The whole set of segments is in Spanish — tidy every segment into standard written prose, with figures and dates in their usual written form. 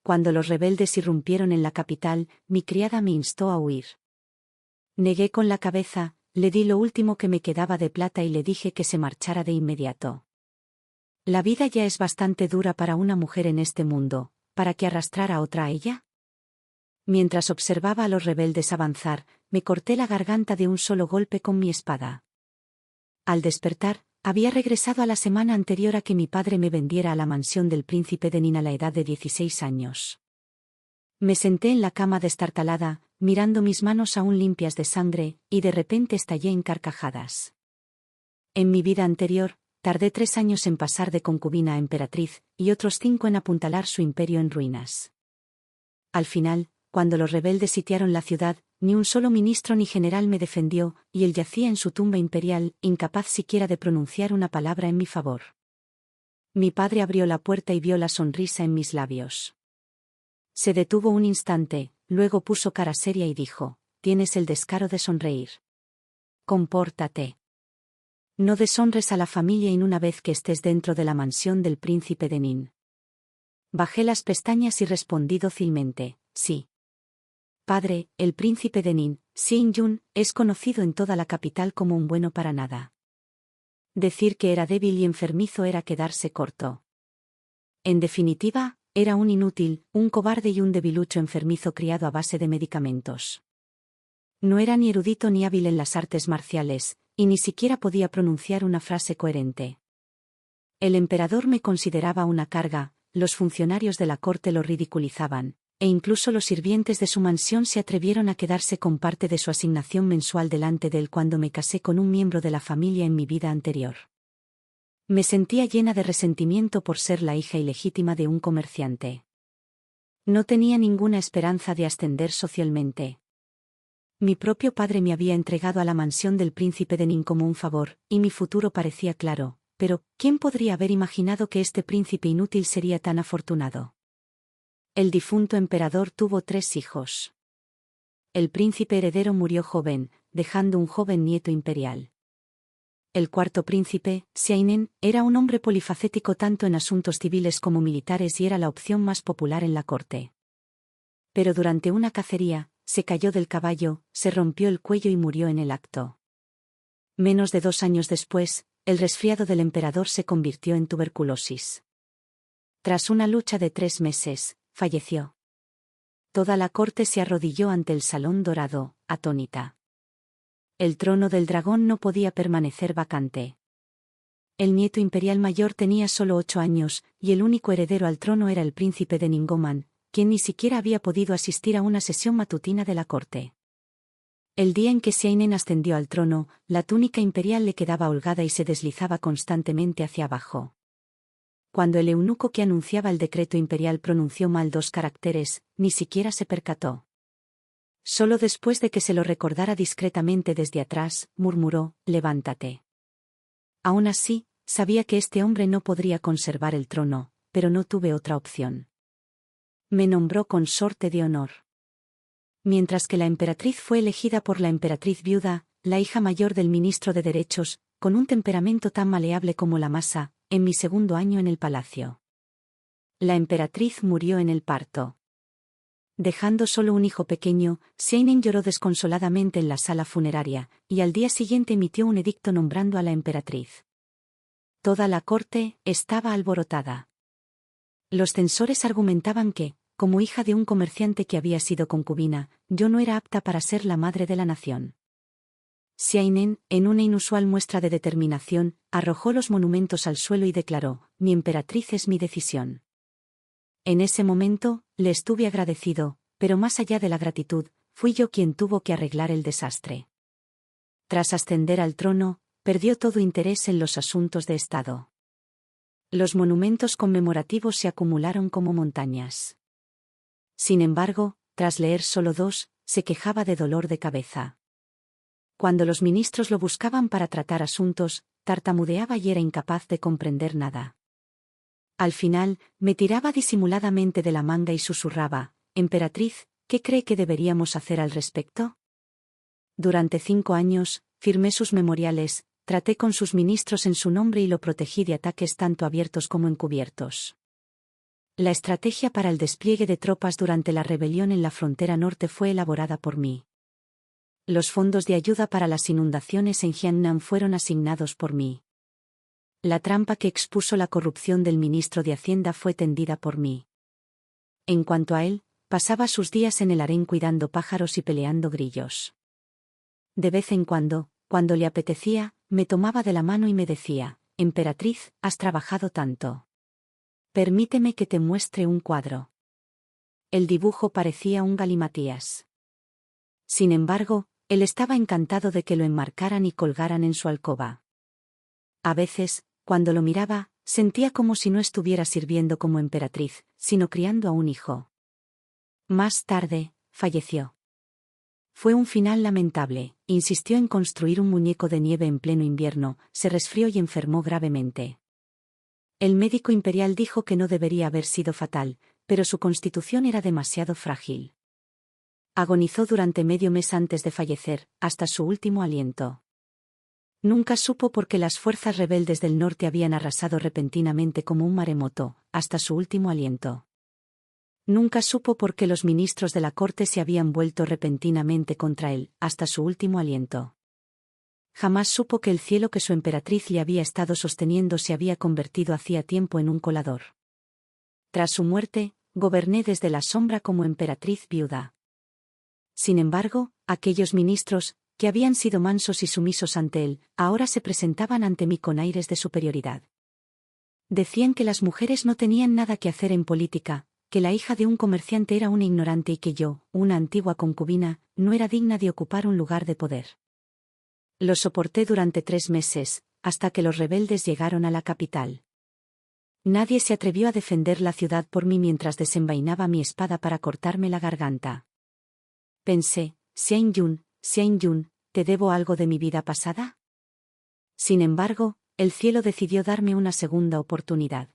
Cuando los rebeldes irrumpieron en la capital, mi criada me instó a huir. Negué con la cabeza, le di lo último que me quedaba de plata y le dije que se marchara de inmediato. La vida ya es bastante dura para una mujer en este mundo, ¿para que arrastrara a otra a ella? Mientras observaba a los rebeldes avanzar, me corté la garganta de un solo golpe con mi espada. Al despertar, había regresado a la semana anterior a que mi padre me vendiera a la mansión del príncipe de Nin a la edad de 16 años. Me senté en la cama destartalada, mirando mis manos aún limpias de sangre, y de repente estallé en carcajadas. En mi vida anterior, tardé 3 años en pasar de concubina a emperatriz, y otros 5 en apuntalar su imperio en ruinas. Al final, cuando los rebeldes sitiaron la ciudad, ni un solo ministro ni general me defendió, y él yacía en su tumba imperial, incapaz siquiera de pronunciar una palabra en mi favor. Mi padre abrió la puerta y vio la sonrisa en mis labios. Se detuvo un instante, luego puso cara seria y dijo: «Tienes el descaro de sonreír. Compórtate. No deshonres a la familia y una vez que estés dentro de la mansión del príncipe de Nin». Bajé las pestañas y respondí dócilmente: «Sí. Padre, el príncipe de Nin, Xin-yun, es conocido en toda la capital como un bueno para nada». Decir que era débil y enfermizo era quedarse corto. En definitiva, era un inútil, un cobarde y un debilucho enfermizo criado a base de medicamentos. No era ni erudito ni hábil en las artes marciales, y ni siquiera podía pronunciar una frase coherente. El emperador me consideraba una carga, los funcionarios de la corte lo ridiculizaban, e incluso los sirvientes de su mansión se atrevieron a quedarse con parte de su asignación mensual delante de él cuando me casé con un miembro de la familia en mi vida anterior. Me sentía llena de resentimiento por ser la hija ilegítima de un comerciante. No tenía ninguna esperanza de ascender socialmente. Mi propio padre me había entregado a la mansión del príncipe de Nin como un favor, y mi futuro parecía claro, pero ¿quién podría haber imaginado que este príncipe inútil sería tan afortunado? El difunto emperador tuvo 3 hijos. El príncipe heredero murió joven, dejando un joven nieto imperial. El cuarto príncipe, Xiainen, era un hombre polifacético tanto en asuntos civiles como militares y era la opción más popular en la corte. Pero durante una cacería, se cayó del caballo, se rompió el cuello y murió en el acto. Menos de 2 años después, el resfriado del emperador se convirtió en tuberculosis. Tras una lucha de 3 meses, falleció. Toda la corte se arrodilló ante el salón dorado, atónita. El trono del dragón no podía permanecer vacante. El nieto imperial mayor tenía solo 8 años, y el único heredero al trono era el príncipe de Ningoman, quien ni siquiera había podido asistir a una sesión matutina de la corte. El día en que Xiainen ascendió al trono, la túnica imperial le quedaba holgada y se deslizaba constantemente hacia abajo. Cuando el eunuco que anunciaba el decreto imperial pronunció mal 2 caracteres, ni siquiera se percató. Solo después de que se lo recordara discretamente desde atrás, murmuró: «Levántate». Aún así, sabía que este hombre no podría conservar el trono, pero no tuve otra opción. Me nombró consorte de honor. Mientras que la emperatriz fue elegida por la emperatriz viuda, la hija mayor del ministro de Derechos, con un temperamento tan maleable como la masa, en mi segundo año en el palacio. La emperatriz murió en el parto. Dejando solo un hijo pequeño, Xiainen lloró desconsoladamente en la sala funeraria, y al día siguiente emitió un edicto nombrando a la emperatriz. Toda la corte estaba alborotada. Los censores argumentaban que, como hija de un comerciante que había sido concubina, yo no era apta para ser la madre de la nación. Xiainen, en una inusual muestra de determinación, arrojó los monumentos al suelo y declaró: «Mi emperatriz es mi decisión». En ese momento, le estuve agradecido, pero más allá de la gratitud, fui yo quien tuvo que arreglar el desastre. Tras ascender al trono, perdió todo interés en los asuntos de Estado. Los monumentos conmemorativos se acumularon como montañas. Sin embargo, tras leer solo 2, se quejaba de dolor de cabeza. Cuando los ministros lo buscaban para tratar asuntos, tartamudeaba y era incapaz de comprender nada. Al final, me tiraba disimuladamente de la manga y susurraba: «Emperatriz, ¿qué cree que deberíamos hacer al respecto?». Durante 5 años, firmé sus memoriales, traté con sus ministros en su nombre y lo protegí de ataques tanto abiertos como encubiertos. La estrategia para el despliegue de tropas durante la rebelión en la frontera norte fue elaborada por mí. Los fondos de ayuda para las inundaciones en Jiangnan fueron asignados por mí. La trampa que expuso la corrupción del ministro de Hacienda fue tendida por mí. En cuanto a él, pasaba sus días en el harén cuidando pájaros y peleando grillos. De vez en cuando le apetecía, me tomaba de la mano y me decía: «Emperatriz, has trabajado tanto. Permíteme que te muestre un cuadro». El dibujo parecía un galimatías. Sin embargo, él estaba encantado de que lo enmarcaran y colgaran en su alcoba. A veces, cuando lo miraba, sentía como si no estuviera sirviendo como emperatriz, sino criando a un hijo. Más tarde, falleció. Fue un final lamentable. Insistió en construir un muñeco de nieve en pleno invierno, se resfrió y enfermó gravemente. El médico imperial dijo que no debería haber sido fatal, pero su constitución era demasiado frágil. Agonizó durante medio mes antes de fallecer, hasta su último aliento. Nunca supo por qué las fuerzas rebeldes del norte habían arrasado repentinamente como un maremoto, hasta su último aliento. Nunca supo por qué los ministros de la corte se habían vuelto repentinamente contra él, hasta su último aliento. Jamás supo que el cielo que su emperatriz le había estado sosteniendo se había convertido hacía tiempo en un colador. Tras su muerte, goberné desde la sombra como emperatriz viuda. Sin embargo, aquellos ministros, que habían sido mansos y sumisos ante él, ahora se presentaban ante mí con aires de superioridad. Decían que las mujeres no tenían nada que hacer en política, que la hija de un comerciante era una ignorante y que yo, una antigua concubina, no era digna de ocupar un lugar de poder. Lo soporté durante 3 meses, hasta que los rebeldes llegaron a la capital. Nadie se atrevió a defender la ciudad por mí mientras desenvainaba mi espada para cortarme la garganta. Pensé: Xianyun, ¿te debo algo de mi vida pasada? Sin embargo, el cielo decidió darme una segunda oportunidad.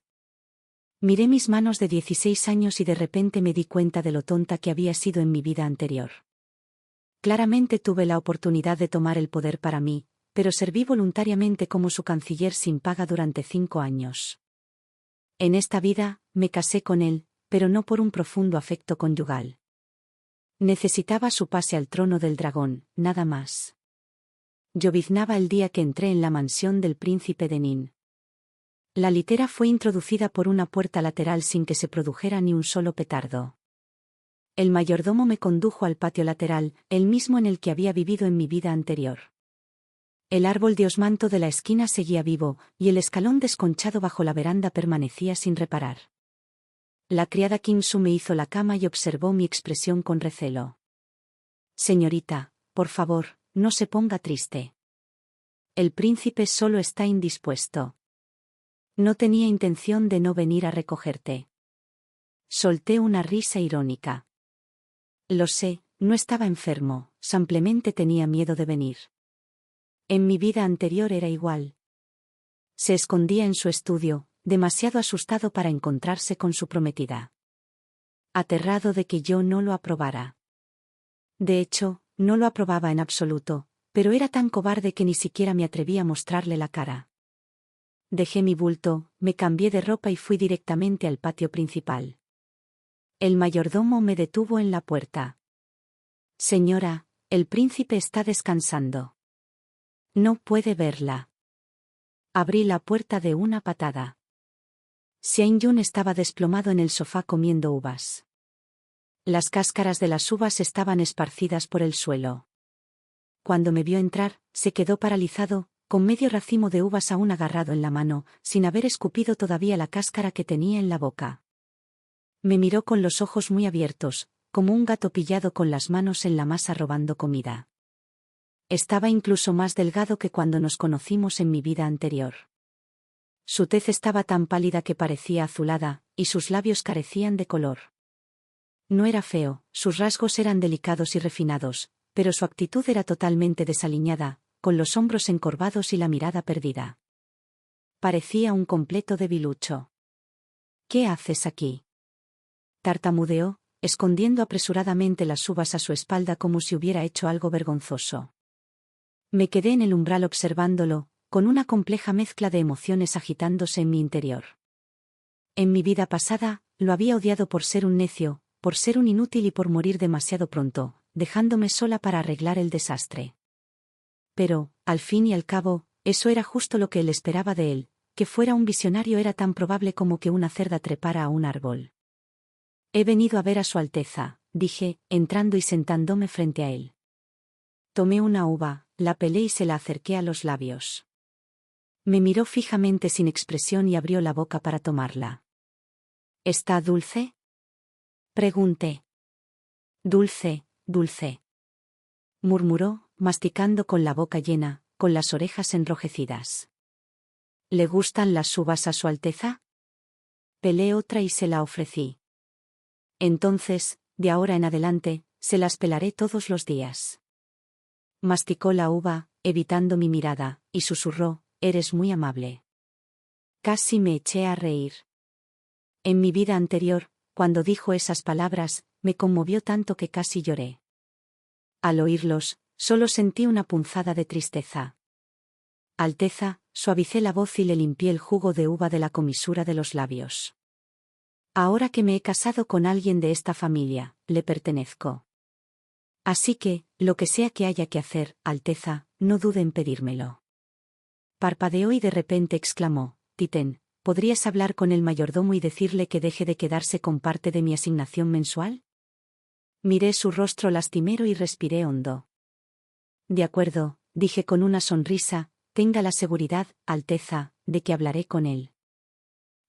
Miré mis manos de 16 años y de repente me di cuenta de lo tonta que había sido en mi vida anterior. Claramente tuve la oportunidad de tomar el poder para mí, pero serví voluntariamente como su canciller sin paga durante 5 años. En esta vida, me casé con él, pero no por un profundo afecto conyugal. Necesitaba su pase al trono del dragón, nada más. Lloviznaba el día que entré en la mansión del príncipe de Nin. La litera fue introducida por una puerta lateral sin que se produjera ni un solo petardo. El mayordomo me condujo al patio lateral, el mismo en el que había vivido en mi vida anterior. El árbol de osmanto de la esquina seguía vivo, y el escalón desconchado bajo la veranda permanecía sin reparar. La criada Kim Su me hizo la cama y observó mi expresión con recelo. «Señorita, por favor, no se ponga triste. El príncipe solo está indispuesto. No tenía intención de no venir a recogerte». Solté una risa irónica. Lo sé, no estaba enfermo, simplemente tenía miedo de venir. En mi vida anterior era igual. Se escondía en su estudio, demasiado asustado para encontrarse con su prometida. Aterrado de que yo no lo aprobara. De hecho, no lo aprobaba en absoluto, pero era tan cobarde que ni siquiera me atreví a mostrarle la cara. Dejé mi bulto, me cambié de ropa y fui directamente al patio principal. El mayordomo me detuvo en la puerta. «Señora, el príncipe está descansando. No puede verla». Abrí la puerta de una patada. Xianyun estaba desplomado en el sofá comiendo uvas. Las cáscaras de las uvas estaban esparcidas por el suelo. Cuando me vio entrar, se quedó paralizado, con medio racimo de uvas aún agarrado en la mano, sin haber escupido todavía la cáscara que tenía en la boca. Me miró con los ojos muy abiertos, como un gato pillado con las manos en la masa robando comida. Estaba incluso más delgado que cuando nos conocimos en mi vida anterior. Su tez estaba tan pálida que parecía azulada, y sus labios carecían de color. No era feo, sus rasgos eran delicados y refinados, pero su actitud era totalmente desaliñada, con los hombros encorvados y la mirada perdida. Parecía un completo debilucho. «¿Qué haces aquí?», tartamudeó, escondiendo apresuradamente las uvas a su espalda como si hubiera hecho algo vergonzoso. Me quedé en el umbral observándolo, con una compleja mezcla de emociones agitándose en mi interior. En mi vida pasada, lo había odiado por ser un necio, por ser un inútil y por morir demasiado pronto, dejándome sola para arreglar el desastre. Pero, al fin y al cabo, eso era justo lo que él esperaba de él, que fuera un visionario era tan probable como que una cerda trepara a un árbol. He venido a ver a Su Alteza, dije, entrando y sentándome frente a él. Tomé una uva, la pelé y se la acerqué a los labios. Me miró fijamente sin expresión y abrió la boca para tomarla. ¿Está dulce? Pregunté. Dulce, dulce. Murmuró, masticando con la boca llena, con las orejas enrojecidas. ¿Le gustan las uvas a Su Alteza? Pelé otra y se la ofrecí. Entonces, de ahora en adelante, se las pelaré todos los días. Masticó la uva, evitando mi mirada, y susurró, «Eres muy amable». Casi me eché a reír. En mi vida anterior, cuando dijo esas palabras, me conmovió tanto que casi lloré. Al oírlos, solo sentí una punzada de tristeza. Alteza, suavicé la voz y le limpié el jugo de uva de la comisura de los labios. Ahora que me he casado con alguien de esta familia, le pertenezco. Así que, lo que sea que haya que hacer, Alteza, no dude en pedírmelo. Parpadeó y de repente exclamó, «Titén, ¿podrías hablar con el mayordomo y decirle que deje de quedarse con parte de mi asignación mensual?» Miré su rostro lastimero y respiré hondo. «De acuerdo», dije con una sonrisa, «tenga la seguridad, Alteza, de que hablaré con él».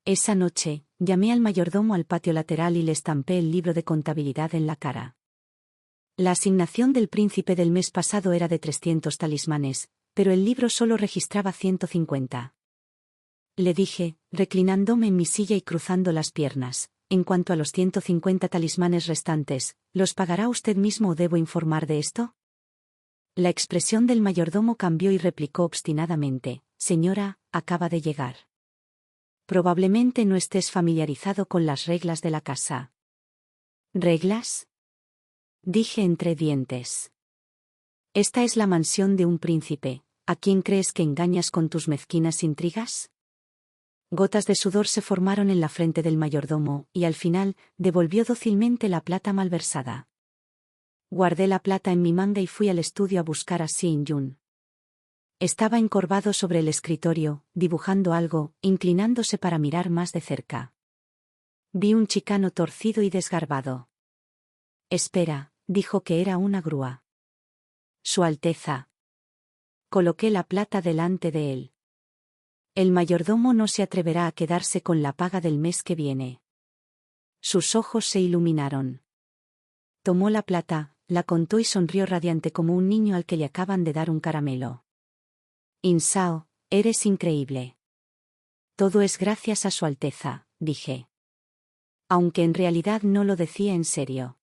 Esa noche, llamé al mayordomo al patio lateral y le estampé el libro de contabilidad en la cara. La asignación del príncipe del mes pasado era de 300 talismanes, pero el libro solo registraba 150. Le dije, reclinándome en mi silla y cruzando las piernas, «En cuanto a los 150 talismanes restantes, ¿los pagará usted mismo o debo informar de esto?» La expresión del mayordomo cambió y replicó obstinadamente, «Señora, acaba de llegar. Probablemente no estés familiarizado con las reglas de la casa». «¿Reglas?», dije entre dientes. «Esta es la mansión de un príncipe. ¿A quién crees que engañas con tus mezquinas intrigas?» Gotas de sudor se formaron en la frente del mayordomo, y al final, devolvió dócilmente la plata malversada. Guardé la plata en mi manga y fui al estudio a buscar a Xin-Yun. Estaba encorvado sobre el escritorio, dibujando algo, inclinándose para mirar más de cerca. Vi un chicano torcido y desgarbado. «Espera», dijo que era una grúa. «Su Alteza». Coloqué la plata delante de él. «El mayordomo no se atreverá a quedarse con la paga del mes que viene». Sus ojos se iluminaron. Tomó la plata, la contó y sonrió radiante como un niño al que le acaban de dar un caramelo. «Insao, eres increíble». «Todo es gracias a Su Alteza», dije. Aunque en realidad no lo decía en serio.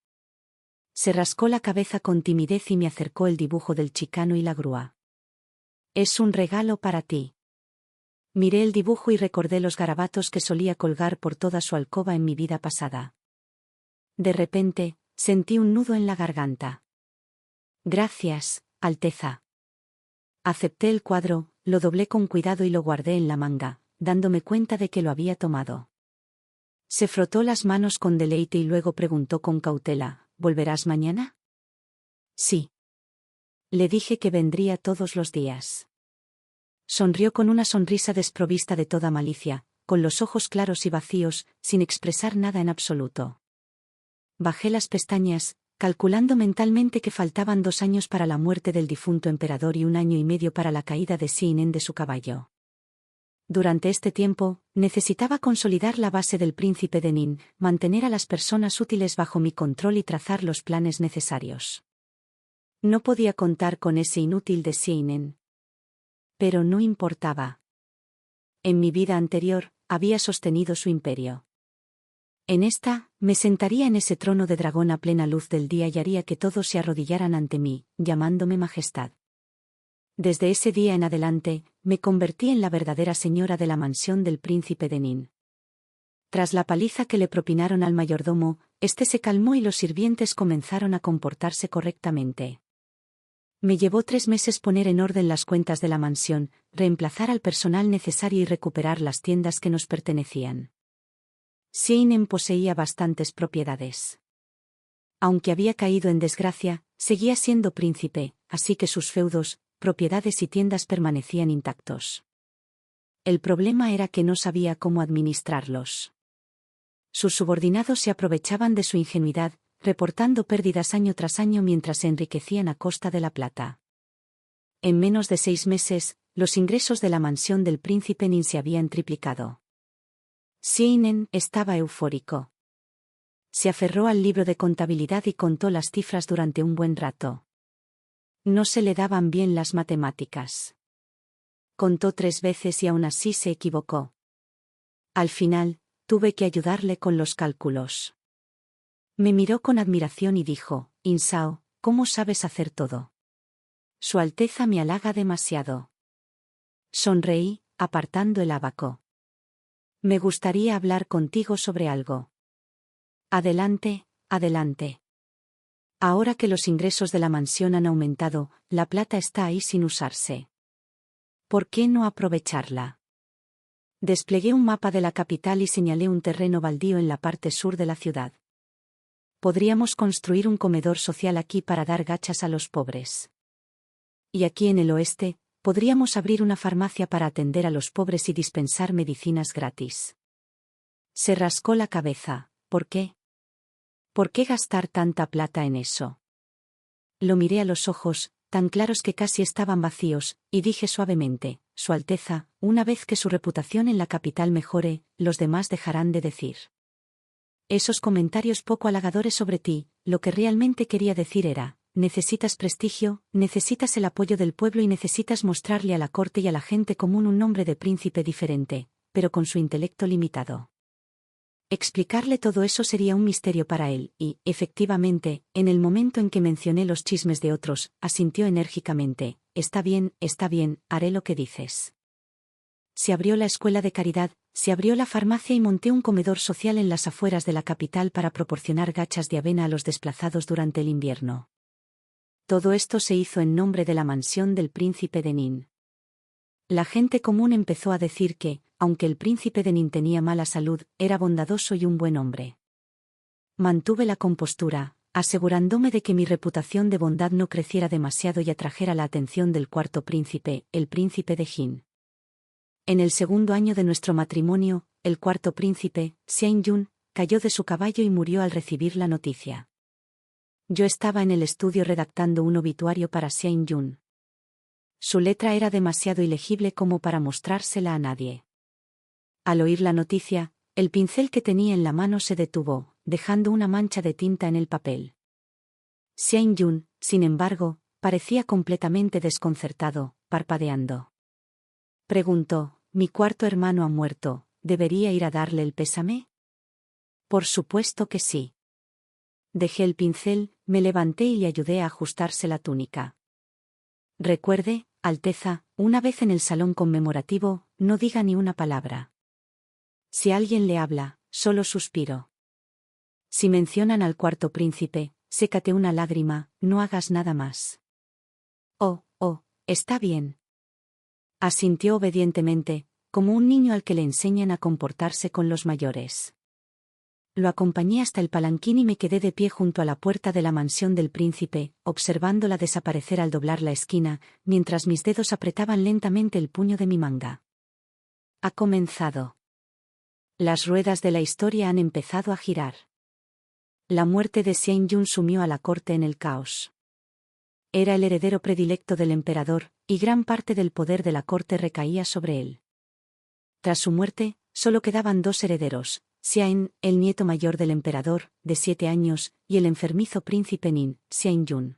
Se rascó la cabeza con timidez y me acercó el dibujo del chicano y la grúa. «Es un regalo para ti». Miré el dibujo y recordé los garabatos que solía colgar por toda su alcoba en mi vida pasada. De repente, sentí un nudo en la garganta. «Gracias, Alteza». Acepté el cuadro, lo doblé con cuidado y lo guardé en la manga, dándome cuenta de que lo había tomado. Se frotó las manos con deleite y luego preguntó con cautela, «¿Volverás mañana?» «Sí». Le dije que vendría todos los días. Sonrió con una sonrisa desprovista de toda malicia, con los ojos claros y vacíos, sin expresar nada en absoluto. Bajé las pestañas, calculando mentalmente que faltaban 2 años para la muerte del difunto emperador y 1 año y medio para la caída de Xin-En de su caballo. Durante este tiempo, necesitaba consolidar la base del príncipe de Nin, mantener a las personas útiles bajo mi control y trazar los planes necesarios. No podía contar con ese inútil de Xin-En. Pero no importaba. En mi vida anterior, había sostenido su imperio. En esta, me sentaría en ese trono de dragón a plena luz del día y haría que todos se arrodillaran ante mí, llamándome majestad. Desde ese día en adelante, me convertí en la verdadera señora de la mansión del príncipe de Nin. Tras la paliza que le propinaron al mayordomo, este se calmó y los sirvientes comenzaron a comportarse correctamente. Me llevó 3 meses poner en orden las cuentas de la mansión, reemplazar al personal necesario y recuperar las tiendas que nos pertenecían. Xiainen poseía bastantes propiedades. Aunque había caído en desgracia, seguía siendo príncipe, así que sus feudos, propiedades y tiendas permanecían intactos. El problema era que no sabía cómo administrarlos. Sus subordinados se aprovechaban de su ingenuidad, reportando pérdidas año tras año mientras se enriquecían a costa de la plata. En menos de 6 meses, los ingresos de la mansión del príncipe Nin se habían triplicado. Xiainen estaba eufórico. Se aferró al libro de contabilidad y contó las cifras durante un buen rato. No se le daban bien las matemáticas. Contó 3 veces y aún así se equivocó. Al final, tuve que ayudarle con los cálculos. Me miró con admiración y dijo: Insao, ¿cómo sabes hacer todo? Su Alteza me halaga demasiado. Sonreí, apartando el abaco. Me gustaría hablar contigo sobre algo. Adelante, adelante. Ahora que los ingresos de la mansión han aumentado, la plata está ahí sin usarse. ¿Por qué no aprovecharla? Desplegué un mapa de la capital y señalé un terreno baldío en la parte sur de la ciudad. Podríamos construir un comedor social aquí para dar gachas a los pobres. Y aquí en el oeste, podríamos abrir una farmacia para atender a los pobres y dispensar medicinas gratis. Se rascó la cabeza. ¿Por qué? ¿Por qué gastar tanta plata en eso? Lo miré a los ojos, tan claros que casi estaban vacíos, y dije suavemente: Su Alteza, una vez que su reputación en la capital mejore, los demás dejarán de decir esos comentarios poco halagadores sobre ti. Lo que realmente quería decir era: necesitas prestigio, necesitas el apoyo del pueblo y necesitas mostrarle a la corte y a la gente común un nombre de príncipe diferente, pero con su intelecto limitado. Explicarle todo eso sería un misterio para él, y, efectivamente, en el momento en que mencioné los chismes de otros, asintió enérgicamente: está bien, haré lo que dices. Se abrió la escuela de caridad, se abrió la farmacia y monté un comedor social en las afueras de la capital para proporcionar gachas de avena a los desplazados durante el invierno. Todo esto se hizo en nombre de la mansión del príncipe de Nin. La gente común empezó a decir que, aunque el príncipe de Nin tenía mala salud, era bondadoso y un buen hombre. Mantuve la compostura, asegurándome de que mi reputación de bondad no creciera demasiado y atrajera la atención del cuarto príncipe, el príncipe de Jin. En el segundo año de nuestro matrimonio, el cuarto príncipe, Xianjun, cayó de su caballo y murió al recibir la noticia. Yo estaba en el estudio redactando un obituario para Xianjun. Su letra era demasiado ilegible como para mostrársela a nadie. Al oír la noticia, el pincel que tenía en la mano se detuvo, dejando una mancha de tinta en el papel. Xianjun, sin embargo, parecía completamente desconcertado, parpadeando. Preguntó: ¿Mi cuarto hermano ha muerto? ¿Debería ir a darle el pésame? Por supuesto que sí. Dejé el pincel, me levanté y le ayudé a ajustarse la túnica. Recuerde, Alteza, una vez en el salón conmemorativo, no diga ni una palabra. Si alguien le habla, solo suspiro. Si mencionan al cuarto príncipe, sécate una lágrima, no hagas nada más. Oh, está bien. Asintió obedientemente, como un niño al que le enseñan a comportarse con los mayores. Lo acompañé hasta el palanquín y me quedé de pie junto a la puerta de la mansión del príncipe, observándola desaparecer al doblar la esquina, mientras mis dedos apretaban lentamente el puño de mi manga. Ha comenzado. Las ruedas de la historia han empezado a girar. La muerte de Xianjun sumió a la corte en el caos. Era el heredero predilecto del emperador, y gran parte del poder de la corte recaía sobre él. Tras su muerte, solo quedaban 2 herederos: Xian, el nieto mayor del emperador, de 7 años, y el enfermizo príncipe Nin, Xianjun.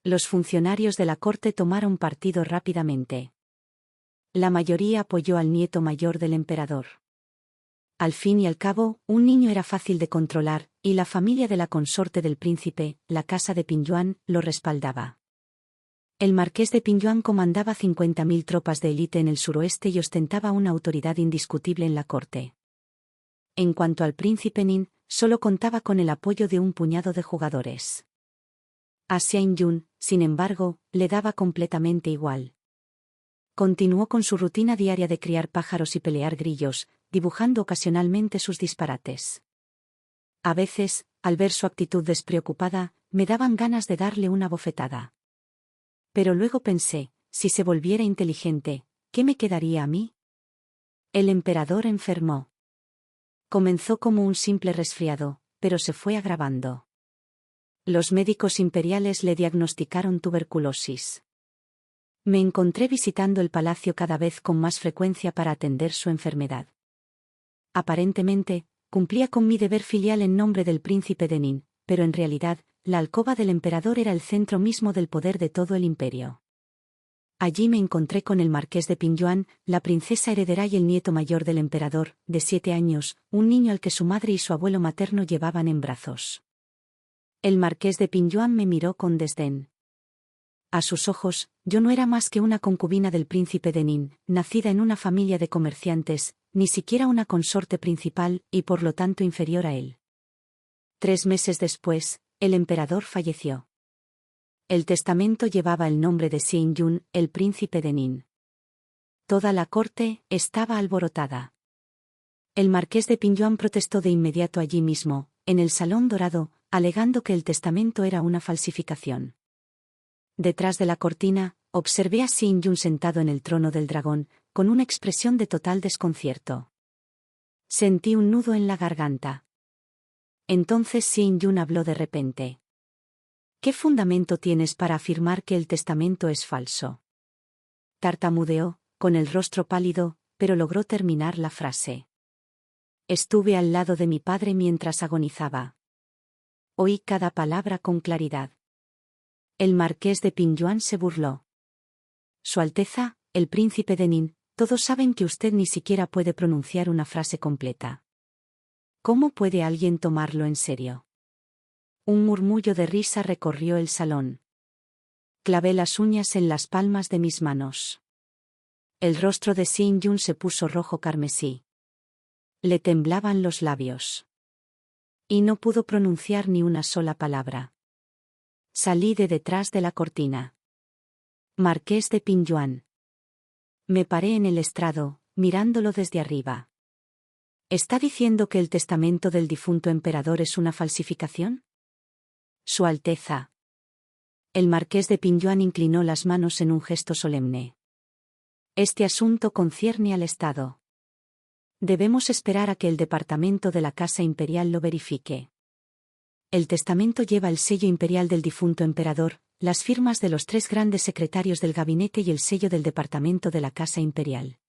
Los funcionarios de la corte tomaron partido rápidamente. La mayoría apoyó al nieto mayor del emperador. Al fin y al cabo, un niño era fácil de controlar, y la familia de la consorte del príncipe, la casa de Pingyuan, lo respaldaba. El marqués de Pingyuan comandaba 50.000 tropas de élite en el suroeste y ostentaba una autoridad indiscutible en la corte. En cuanto al príncipe Nin, solo contaba con el apoyo de un puñado de jugadores. A Xianjun, sin embargo, le daba completamente igual. Continuó con su rutina diaria de criar pájaros y pelear grillos, dibujando ocasionalmente sus disparates. A veces, al ver su actitud despreocupada, me daban ganas de darle una bofetada. Pero luego pensé, si se volviera inteligente, ¿qué me quedaría a mí? El emperador enfermó. Comenzó como un simple resfriado, pero se fue agravando. Los médicos imperiales le diagnosticaron tuberculosis. Me encontré visitando el palacio cada vez con más frecuencia para atender su enfermedad. Aparentemente, cumplía con mi deber filial en nombre del príncipe de Nin, pero en realidad, la alcoba del emperador era el centro mismo del poder de todo el imperio. Allí me encontré con el marqués de Pingyuan, la princesa heredera y el nieto mayor del emperador, de 7 años, un niño al que su madre y su abuelo materno llevaban en brazos. El marqués de Pingyuan me miró con desdén. A sus ojos, yo no era más que una concubina del príncipe de Nin, nacida en una familia de comerciantes, ni siquiera una consorte principal, y por lo tanto inferior a él. 3 meses después, el emperador falleció. El testamento llevaba el nombre de Xin-yun, el príncipe de Nin. Toda la corte estaba alborotada. El marqués de Pingyuan protestó de inmediato allí mismo, en el Salón Dorado, alegando que el testamento era una falsificación. Detrás de la cortina, observé a Xin-yun sentado en el trono del dragón, con una expresión de total desconcierto. Sentí un nudo en la garganta. Entonces Xin-yun habló de repente. ¿Qué fundamento tienes para afirmar que el testamento es falso? Tartamudeó, con el rostro pálido, pero logró terminar la frase. Estuve al lado de mi padre mientras agonizaba. Oí cada palabra con claridad. El marqués de Pingyuan se burló. Su Alteza, el príncipe de Nin, todos saben que usted ni siquiera puede pronunciar una frase completa. ¿Cómo puede alguien tomarlo en serio? Un murmullo de risa recorrió el salón. Clavé las uñas en las palmas de mis manos. El rostro de Xin-yun se puso rojo carmesí. Le temblaban los labios. Y no pudo pronunciar ni una sola palabra. Salí de detrás de la cortina. Marqués de Pingyuan. Me paré en el estrado, mirándolo desde arriba. ¿Está diciendo que el testamento del difunto emperador es una falsificación? Su Alteza. El marqués de Pingyuan inclinó las manos en un gesto solemne. Este asunto concierne al Estado. Debemos esperar a que el departamento de la Casa Imperial lo verifique. El testamento lleva el sello imperial del difunto emperador, las firmas de los 3 grandes secretarios del gabinete y el sello del departamento de la Casa Imperial.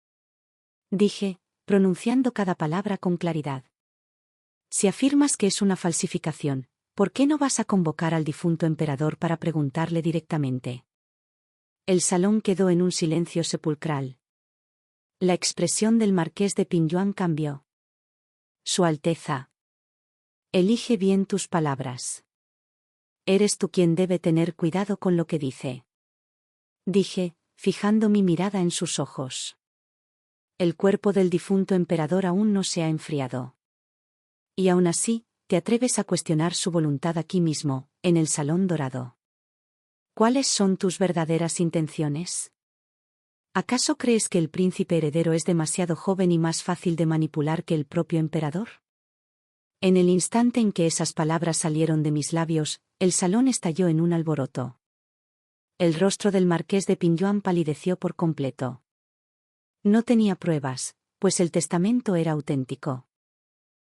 Dije, pronunciando cada palabra con claridad. Si afirmas que es una falsificación, ¿por qué no vas a convocar al difunto emperador para preguntarle directamente? El salón quedó en un silencio sepulcral. La expresión del marqués de Pingyuan cambió. Su Alteza. Elige bien tus palabras. Eres tú quien debe tener cuidado con lo que dice. Dije, fijando mi mirada en sus ojos. El cuerpo del difunto emperador aún no se ha enfriado. Y aún así, te atreves a cuestionar su voluntad aquí mismo, en el Salón Dorado. ¿Cuáles son tus verdaderas intenciones? ¿Acaso crees que el príncipe heredero es demasiado joven y más fácil de manipular que el propio emperador? En el instante en que esas palabras salieron de mis labios, el salón estalló en un alboroto. El rostro del marqués de Pingyuan palideció por completo. No tenía pruebas, pues el testamento era auténtico.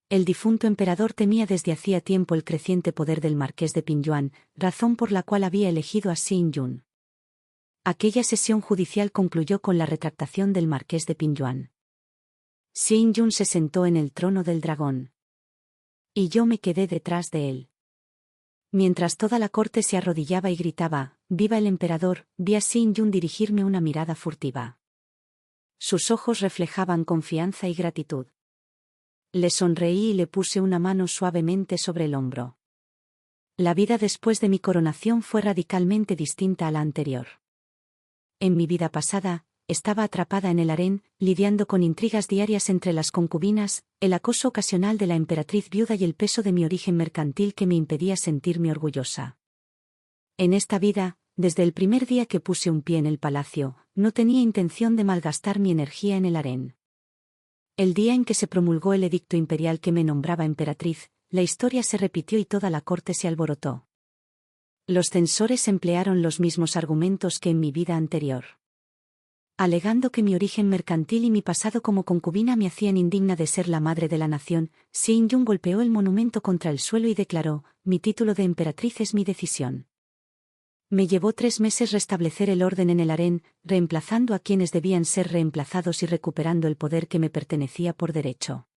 El difunto emperador temía desde hacía tiempo el creciente poder del marqués de Pingyuan, razón por la cual había elegido a Xin-yun. Aquella sesión judicial concluyó con la retractación del marqués de Pingyuan. Xin-yun se sentó en el trono del dragón. Y yo me quedé detrás de él. Mientras toda la corte se arrodillaba y gritaba, «¡Viva el emperador!», vi a Xin-yun dirigirme una mirada furtiva. Sus ojos reflejaban confianza y gratitud. Le sonreí y le puse una mano suavemente sobre el hombro. La vida después de mi coronación fue radicalmente distinta a la anterior. En mi vida pasada, estaba atrapada en el harén, lidiando con intrigas diarias entre las concubinas, el acoso ocasional de la emperatriz viuda y el peso de mi origen mercantil que me impedía sentirme orgullosa. En esta vida, desde el primer día que puse un pie en el palacio, no tenía intención de malgastar mi energía en el harén. El día en que se promulgó el edicto imperial que me nombraba emperatriz, la historia se repitió y toda la corte se alborotó. Los censores emplearon los mismos argumentos que en mi vida anterior. Alegando que mi origen mercantil y mi pasado como concubina me hacían indigna de ser la madre de la nación, Xin-yun golpeó el monumento contra el suelo y declaró: mi título de emperatriz es mi decisión. Me llevó 3 meses restablecer el orden en el harén, reemplazando a quienes debían ser reemplazados y recuperando el poder que me pertenecía por derecho.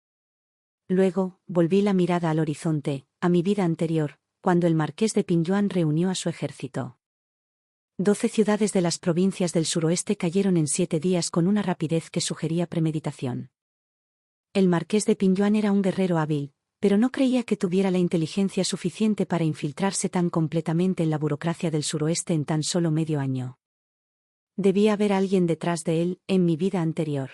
Luego, volví la mirada al horizonte, a mi vida anterior, cuando el marqués de Pingyuan reunió a su ejército. 12 ciudades de las provincias del suroeste cayeron en 7 días con una rapidez que sugería premeditación. El marqués de Pingyuan era un guerrero hábil, pero no creía que tuviera la inteligencia suficiente para infiltrarse tan completamente en la burocracia del suroeste en tan solo medio año. Debía haber alguien detrás de él, en mi vida anterior.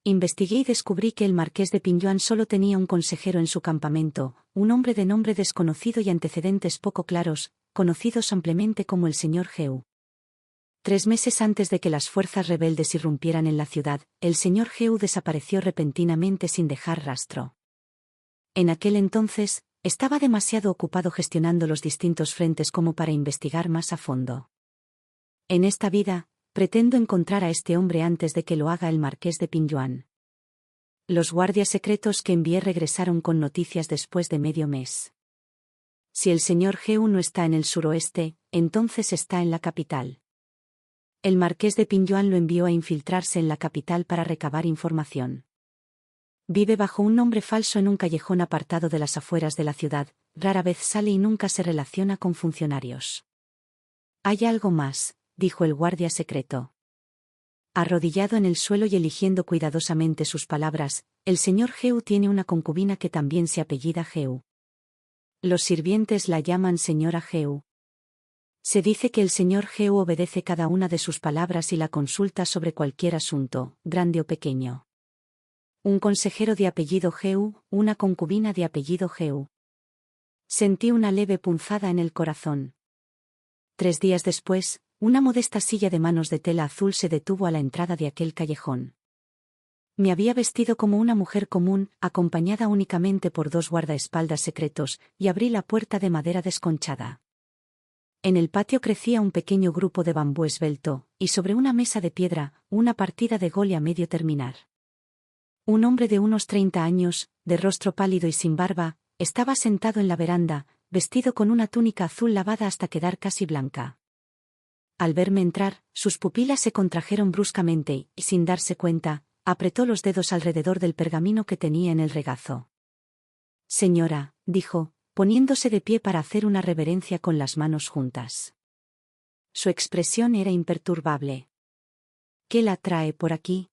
Investigué y descubrí que el marqués de Pingyuan solo tenía un consejero en su campamento, un hombre de nombre desconocido y antecedentes poco claros, conocidos ampliamente como el señor Geu. 3 meses antes de que las fuerzas rebeldes irrumpieran en la ciudad, el señor Geu desapareció repentinamente sin dejar rastro. En aquel entonces, estaba demasiado ocupado gestionando los distintos frentes como para investigar más a fondo. En esta vida, pretendo encontrar a este hombre antes de que lo haga el marqués de Pingyuan. Los guardias secretos que envié regresaron con noticias después de medio mes. Si el señor Geu no está en el suroeste, entonces está en la capital. El marqués de Pingyuan lo envió a infiltrarse en la capital para recabar información. Vive bajo un nombre falso en un callejón apartado de las afueras de la ciudad, rara vez sale y nunca se relaciona con funcionarios. Hay algo más, dijo el guardia secreto. Arrodillado en el suelo y eligiendo cuidadosamente sus palabras, el señor Geu tiene una concubina que también se apellida Geu. Los sirvientes la llaman señora Geu. Se dice que el señor Geu obedece cada una de sus palabras y la consulta sobre cualquier asunto, grande o pequeño. Un consejero de apellido Geu, una concubina de apellido Geu. Sentí una leve punzada en el corazón. 3 días después, una modesta silla de manos de tela azul se detuvo a la entrada de aquel callejón. Me había vestido como una mujer común, acompañada únicamente por 2 guardaespaldas secretos, y abrí la puerta de madera desconchada. En el patio crecía un pequeño grupo de bambú esbelto, y sobre una mesa de piedra, una partida de gol a medio terminar. Un hombre de unos 30 años, de rostro pálido y sin barba, estaba sentado en la veranda, vestido con una túnica azul lavada hasta quedar casi blanca. Al verme entrar, sus pupilas se contrajeron bruscamente y, sin darse cuenta, apretó los dedos alrededor del pergamino que tenía en el regazo. Señora, dijo, poniéndose de pie para hacer una reverencia con las manos juntas. Su expresión era imperturbable. ¿Qué la trae por aquí?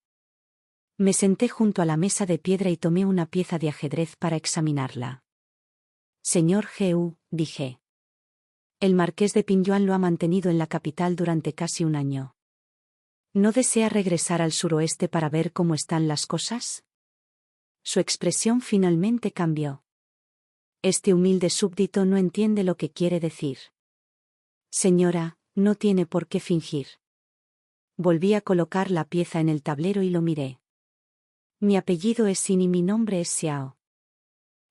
Me senté junto a la mesa de piedra y tomé una pieza de ajedrez para examinarla. Señor Geu, dije. El marqués de Pingyuan lo ha mantenido en la capital durante casi un año. ¿No desea regresar al suroeste para ver cómo están las cosas? Su expresión finalmente cambió. Este humilde súbdito no entiende lo que quiere decir. Señora, no tiene por qué fingir. Volví a colocar la pieza en el tablero y lo miré. Mi apellido es Xin y mi nombre es Xiao.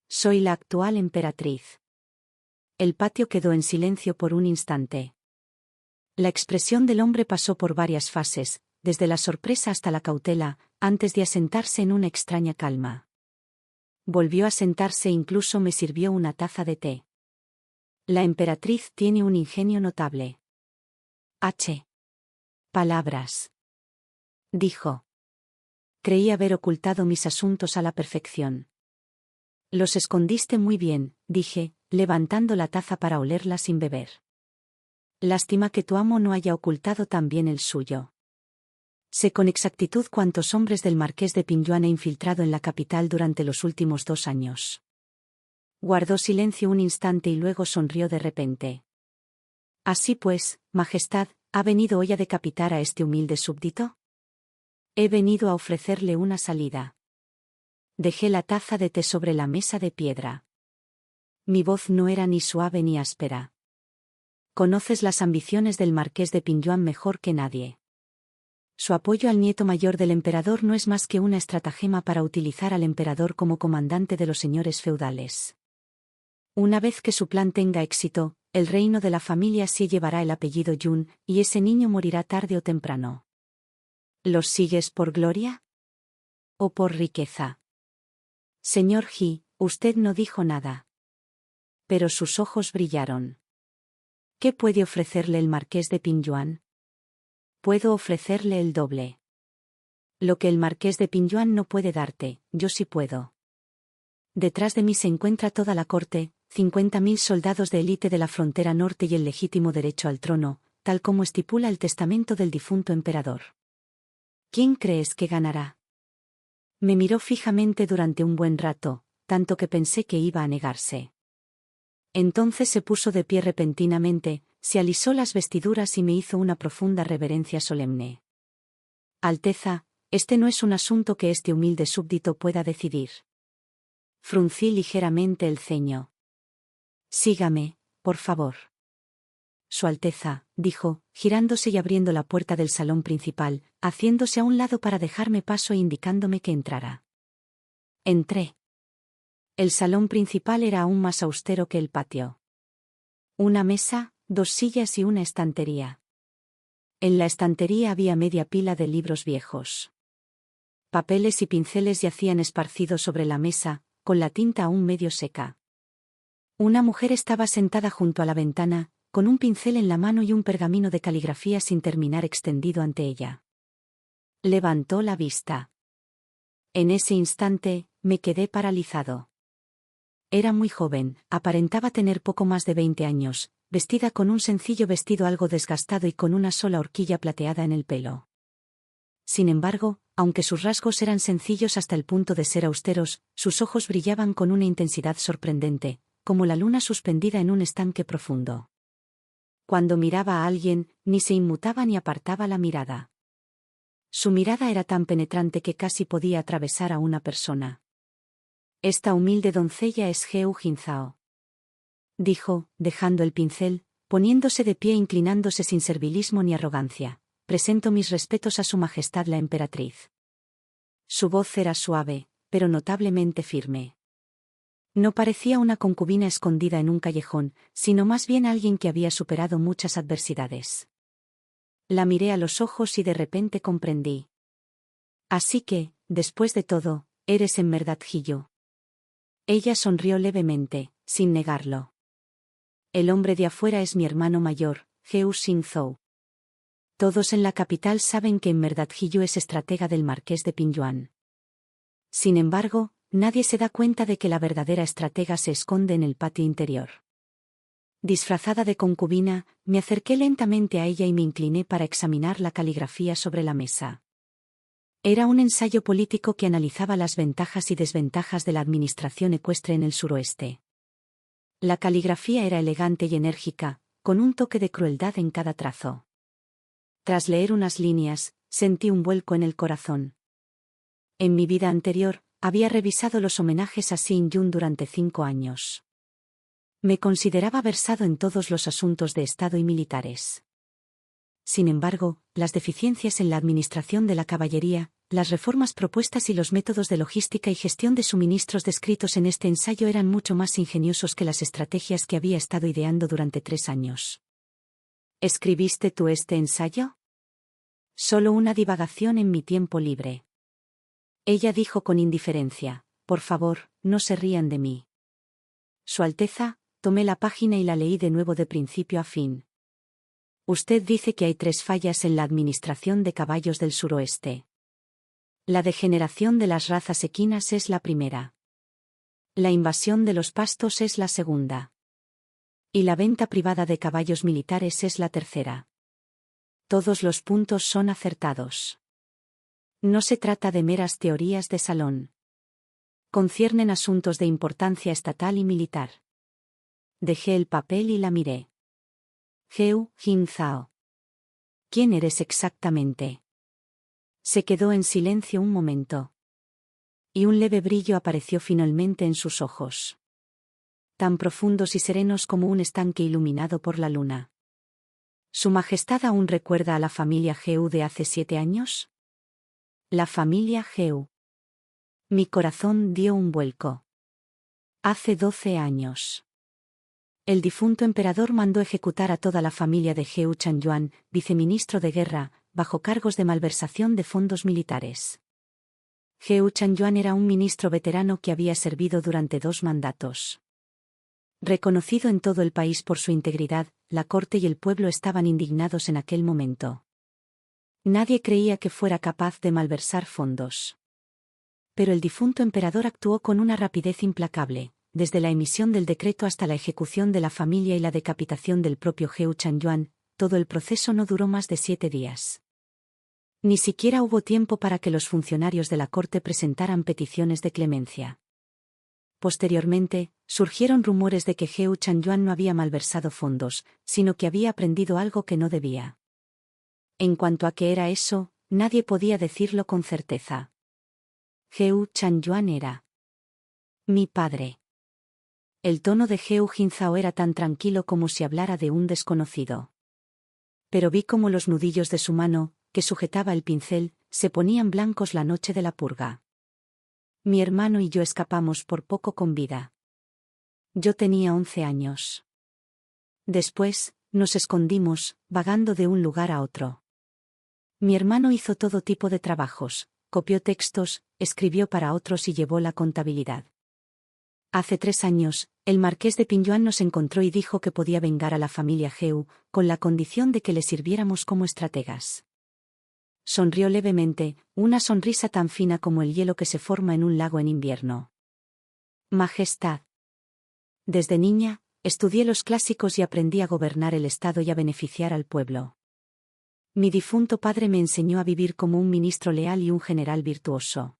Soy la actual emperatriz. El patio quedó en silencio por un instante. La expresión del hombre pasó por varias fases, desde la sorpresa hasta la cautela, antes de asentarse en una extraña calma. Volvió a sentarse e incluso me sirvió una taza de té. La emperatriz tiene un ingenio notable. Palabras. Dijo. Creí haber ocultado mis asuntos a la perfección. Los escondiste muy bien, dije, levantando la taza para olerla sin beber. Lástima que tu amo no haya ocultado también el suyo. Sé con exactitud cuántos hombres del marqués de Pingyuan he infiltrado en la capital durante los últimos 2 años. Guardó silencio un instante y luego sonrió de repente. Así pues, Majestad, ¿ha venido hoy a decapitar a este humilde súbdito? He venido a ofrecerle una salida. Dejé la taza de té sobre la mesa de piedra. Mi voz no era ni suave ni áspera. Conoces las ambiciones del marqués de Pingyuan mejor que nadie. Su apoyo al nieto mayor del emperador no es más que una estratagema para utilizar al emperador como comandante de los señores feudales. Una vez que su plan tenga éxito, el reino de la familia Xie llevará el apellido Yun, y ese niño morirá tarde o temprano. ¿Los sigues por gloria? ¿O por riqueza? Señor Ji, usted no dijo nada. Pero sus ojos brillaron. ¿Qué puede ofrecerle el marqués de Pingyuan? Puedo ofrecerle el doble. Lo que el marqués de Pingyuan no puede darte, yo sí puedo. Detrás de mí se encuentra toda la corte, 50.000 soldados de élite de la frontera norte y el legítimo derecho al trono, tal como estipula el testamento del difunto emperador. ¿Quién crees que ganará? Me miró fijamente durante un buen rato, tanto que pensé que iba a negarse. Entonces se puso de pie repentinamente, se alisó las vestiduras y me hizo una profunda reverencia solemne. Alteza, este no es un asunto que este humilde súbdito pueda decidir. Fruncí ligeramente el ceño. Sígame, por favor. Su Alteza, dijo, girándose y abriendo la puerta del salón principal, haciéndose a un lado para dejarme paso e indicándome que entrara. Entré. El salón principal era aún más austero que el patio. Una mesa, 2 sillas y una estantería. En la estantería había media pila de libros viejos. Papeles y pinceles yacían esparcidos sobre la mesa, con la tinta aún medio seca. Una mujer estaba sentada junto a la ventana, con un pincel en la mano y un pergamino de caligrafía sin terminar extendido ante ella. Levantó la vista. En ese instante, me quedé paralizado. Era muy joven, aparentaba tener poco más de 20 años, vestida con un sencillo vestido algo desgastado y con una sola horquilla plateada en el pelo. Sin embargo, aunque sus rasgos eran sencillos hasta el punto de ser austeros, sus ojos brillaban con una intensidad sorprendente, como la luna suspendida en un estanque profundo. Cuando miraba a alguien, ni se inmutaba ni apartaba la mirada. Su mirada era tan penetrante que casi podía atravesar a una persona. Esta humilde doncella es Heu Jinzao, dijo, dejando el pincel, poniéndose de pie e inclinándose sin servilismo ni arrogancia. Presento mis respetos a su majestad la emperatriz. Su voz era suave, pero notablemente firme. No parecía una concubina escondida en un callejón, sino más bien alguien que había superado muchas adversidades. La miré a los ojos y de repente comprendí. Así que, después de todo, eres en verdad Hiyo. Ella sonrió levemente, sin negarlo. El hombre de afuera es mi hermano mayor, Heu Xingzhou. Todos en la capital saben que en verdad Hiyo es estratega del marqués de Pingyuan. Sin embargo, nadie se da cuenta de que la verdadera estratega se esconde en el patio interior. Disfrazada de concubina, me acerqué lentamente a ella y me incliné para examinar la caligrafía sobre la mesa. Era un ensayo político que analizaba las ventajas y desventajas de la administración ecuestre en el suroeste. La caligrafía era elegante y enérgica, con un toque de crueldad en cada trazo. Tras leer unas líneas, sentí un vuelco en el corazón. En mi vida anterior, había revisado los homenajes a Xin Yun durante 5 años. Me consideraba versado en todos los asuntos de Estado y militares. Sin embargo, las deficiencias en la administración de la caballería, las reformas propuestas y los métodos de logística y gestión de suministros descritos en este ensayo eran mucho más ingeniosos que las estrategias que había estado ideando durante 3 años. ¿Escribiste tú este ensayo? Solo una divagación en mi tiempo libre. Ella dijo con indiferencia, por favor, no se rían de mí. Su Alteza, tomé la página y la leí de nuevo de principio a fin. Usted dice que hay 3 fallas en la administración de caballos del suroeste. La degeneración de las razas equinas es la primera. La invasión de los pastos es la segunda. Y la venta privada de caballos militares es la tercera. Todos los puntos son acertados. No se trata de meras teorías de salón. Conciernen asuntos de importancia estatal y militar. Dejé el papel y la miré. Heu Jinzhao. ¿Quién eres exactamente? Se quedó en silencio un momento. Y un leve brillo apareció finalmente en sus ojos. Tan profundos y serenos como un estanque iluminado por la luna. ¿Su Majestad aún recuerda a la familia Geu de hace 7 años? La familia Geu. Mi corazón dio un vuelco. Hace 12 años. El difunto emperador mandó ejecutar a toda la familia de Geu Changyuan, viceministro de guerra, bajo cargos de malversación de fondos militares. Geu Changyuan era un ministro veterano que había servido durante 2 mandatos. Reconocido en todo el país por su integridad, la corte y el pueblo estaban indignados en aquel momento. Nadie creía que fuera capaz de malversar fondos. Pero el difunto emperador actuó con una rapidez implacable. Desde la emisión del decreto hasta la ejecución de la familia y la decapitación del propio Geu Changyuan, todo el proceso no duró más de 7 días. Ni siquiera hubo tiempo para que los funcionarios de la corte presentaran peticiones de clemencia. Posteriormente, surgieron rumores de que Geu Changyuan no había malversado fondos, sino que había aprendido algo que no debía. En cuanto a qué era eso, nadie podía decirlo con certeza. Geu Changyuan era mi padre. El tono de Geu Jinzhao era tan tranquilo como si hablara de un desconocido. Pero vi cómo los nudillos de su mano, que sujetaba el pincel, se ponían blancos la noche de la purga. Mi hermano y yo escapamos por poco con vida. Yo tenía 11 años. Después, nos escondimos, vagando de un lugar a otro. Mi hermano hizo todo tipo de trabajos, copió textos, escribió para otros y llevó la contabilidad. Hace 3 años, el marqués de Pingyuan nos encontró y dijo que podía vengar a la familia Geu, con la condición de que le sirviéramos como estrategas. Sonrió levemente, una sonrisa tan fina como el hielo que se forma en un lago en invierno. Majestad. Desde niña, estudié los clásicos y aprendí a gobernar el Estado y a beneficiar al pueblo. Mi difunto padre me enseñó a vivir como un ministro leal y un general virtuoso.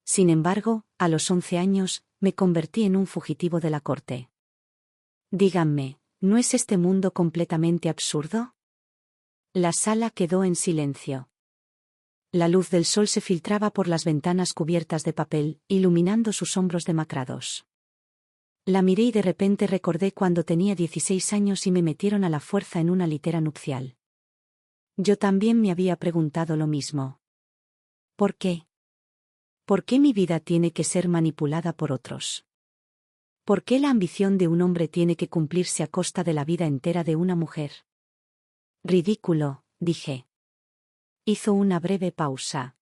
Sin embargo, a los 11 años, me convertí en un fugitivo de la corte. Díganme, ¿no es este mundo completamente absurdo? La sala quedó en silencio. La luz del sol se filtraba por las ventanas cubiertas de papel, iluminando sus hombros demacrados. La miré y de repente recordé cuando tenía 16 años y me metieron a la fuerza en una litera nupcial. Yo también me había preguntado lo mismo. ¿Por qué? ¿Por qué mi vida tiene que ser manipulada por otros? ¿Por qué la ambición de un hombre tiene que cumplirse a costa de la vida entera de una mujer? Ridículo, dije. Hizo una breve pausa.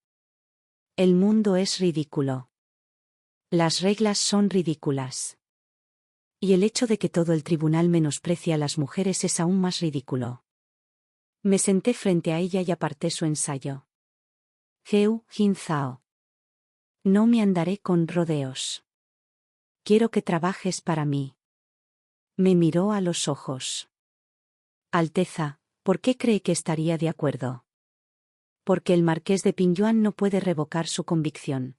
El mundo es ridículo. Las reglas son ridículas. Y el hecho de que todo el tribunal menosprecie a las mujeres es aún más ridículo. Me senté frente a ella y aparté su ensayo. Geu Jinzhao. No me andaré con rodeos. Quiero que trabajes para mí. Me miró a los ojos. Alteza, ¿por qué cree que estaría de acuerdo? Porque el marqués de Pingyuan no puede revocar su convicción.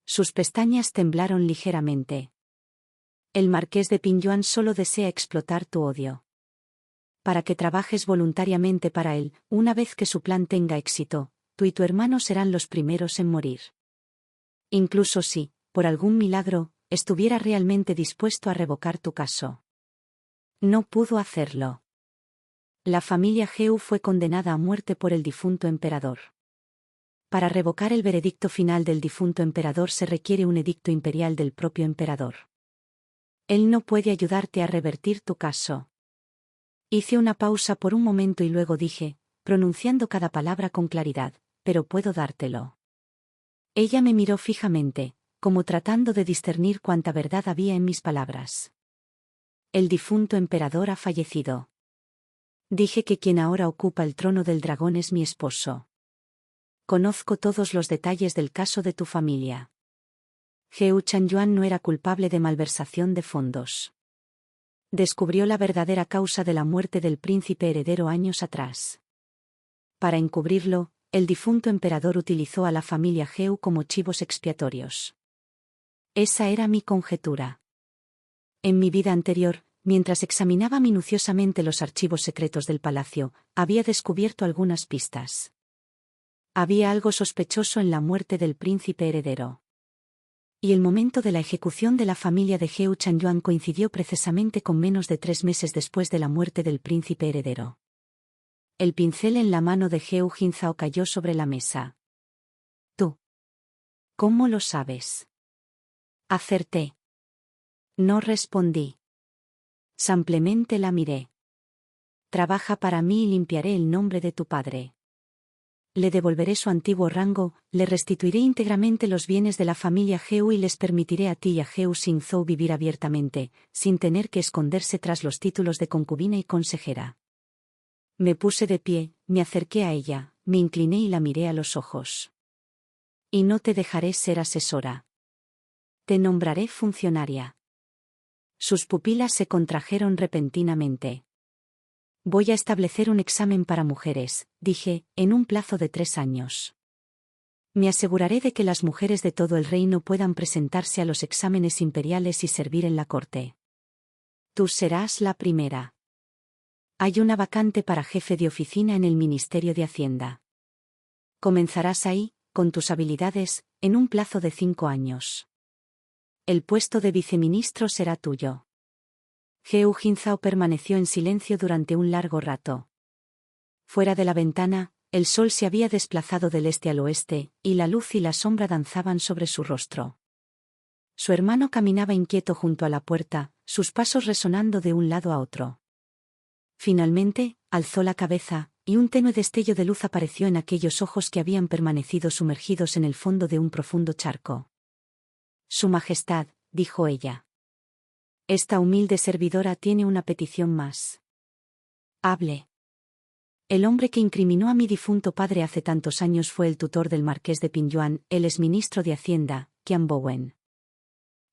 Sus pestañas temblaron ligeramente. El marqués de Pingyuan solo desea explotar tu odio. Para que trabajes voluntariamente para él, una vez que su plan tenga éxito, tú y tu hermano serán los primeros en morir. Incluso si, por algún milagro, estuviera realmente dispuesto a revocar tu caso. No pudo hacerlo. La familia Geu fue condenada a muerte por el difunto emperador. Para revocar el veredicto final del difunto emperador se requiere un edicto imperial del propio emperador. Él no puede ayudarte a revertir tu caso. Hice una pausa por un momento y luego dije, pronunciando cada palabra con claridad, pero puedo dártelo. Ella me miró fijamente, como tratando de discernir cuánta verdad había en mis palabras. El difunto emperador ha fallecido. Dije que quien ahora ocupa el trono del dragón es mi esposo. Conozco todos los detalles del caso de tu familia. Geu Changyuan no era culpable de malversación de fondos. Descubrió la verdadera causa de la muerte del príncipe heredero años atrás. Para encubrirlo, el difunto emperador utilizó a la familia Geu como chivos expiatorios. Esa era mi conjetura. En mi vida anterior, mientras examinaba minuciosamente los archivos secretos del palacio, había descubierto algunas pistas. Había algo sospechoso en la muerte del príncipe heredero. Y el momento de la ejecución de la familia de Geu Changyuan coincidió precisamente con menos de 3 meses después de la muerte del príncipe heredero. El pincel en la mano de Geu Jinzao cayó sobre la mesa. ¿Tú? ¿Cómo lo sabes? Acerté. No respondí. Simplemente la miré. Trabaja para mí y limpiaré el nombre de tu padre. Le devolveré su antiguo rango, le restituiré íntegramente los bienes de la familia Geu y les permitiré a ti y a Geu Xingzhou vivir abiertamente, sin tener que esconderse tras los títulos de concubina y consejera. Me puse de pie, me acerqué a ella, me incliné y la miré a los ojos. Y no te dejaré ser asesora. Te nombraré funcionaria. Sus pupilas se contrajeron repentinamente. Voy a establecer un examen para mujeres, dije, en un plazo de 3 años. Me aseguraré de que las mujeres de todo el reino puedan presentarse a los exámenes imperiales y servir en la corte. Tú serás la primera. Hay una vacante para jefe de oficina en el Ministerio de Hacienda. Comenzarás ahí, con tus habilidades, en un plazo de 5 años. El puesto de viceministro será tuyo. Geu Jinzhao permaneció en silencio durante un largo rato. Fuera de la ventana, el sol se había desplazado del este al oeste, y la luz y la sombra danzaban sobre su rostro. Su hermano caminaba inquieto junto a la puerta, sus pasos resonando de un lado a otro. Finalmente, alzó la cabeza, y un tenue destello de luz apareció en aquellos ojos que habían permanecido sumergidos en el fondo de un profundo charco. Su Majestad, dijo ella. Esta humilde servidora tiene una petición más. Hable. El hombre que incriminó a mi difunto padre hace tantos años fue el tutor del marqués de Pinyuan, el exministro de Hacienda, Qian Bowen.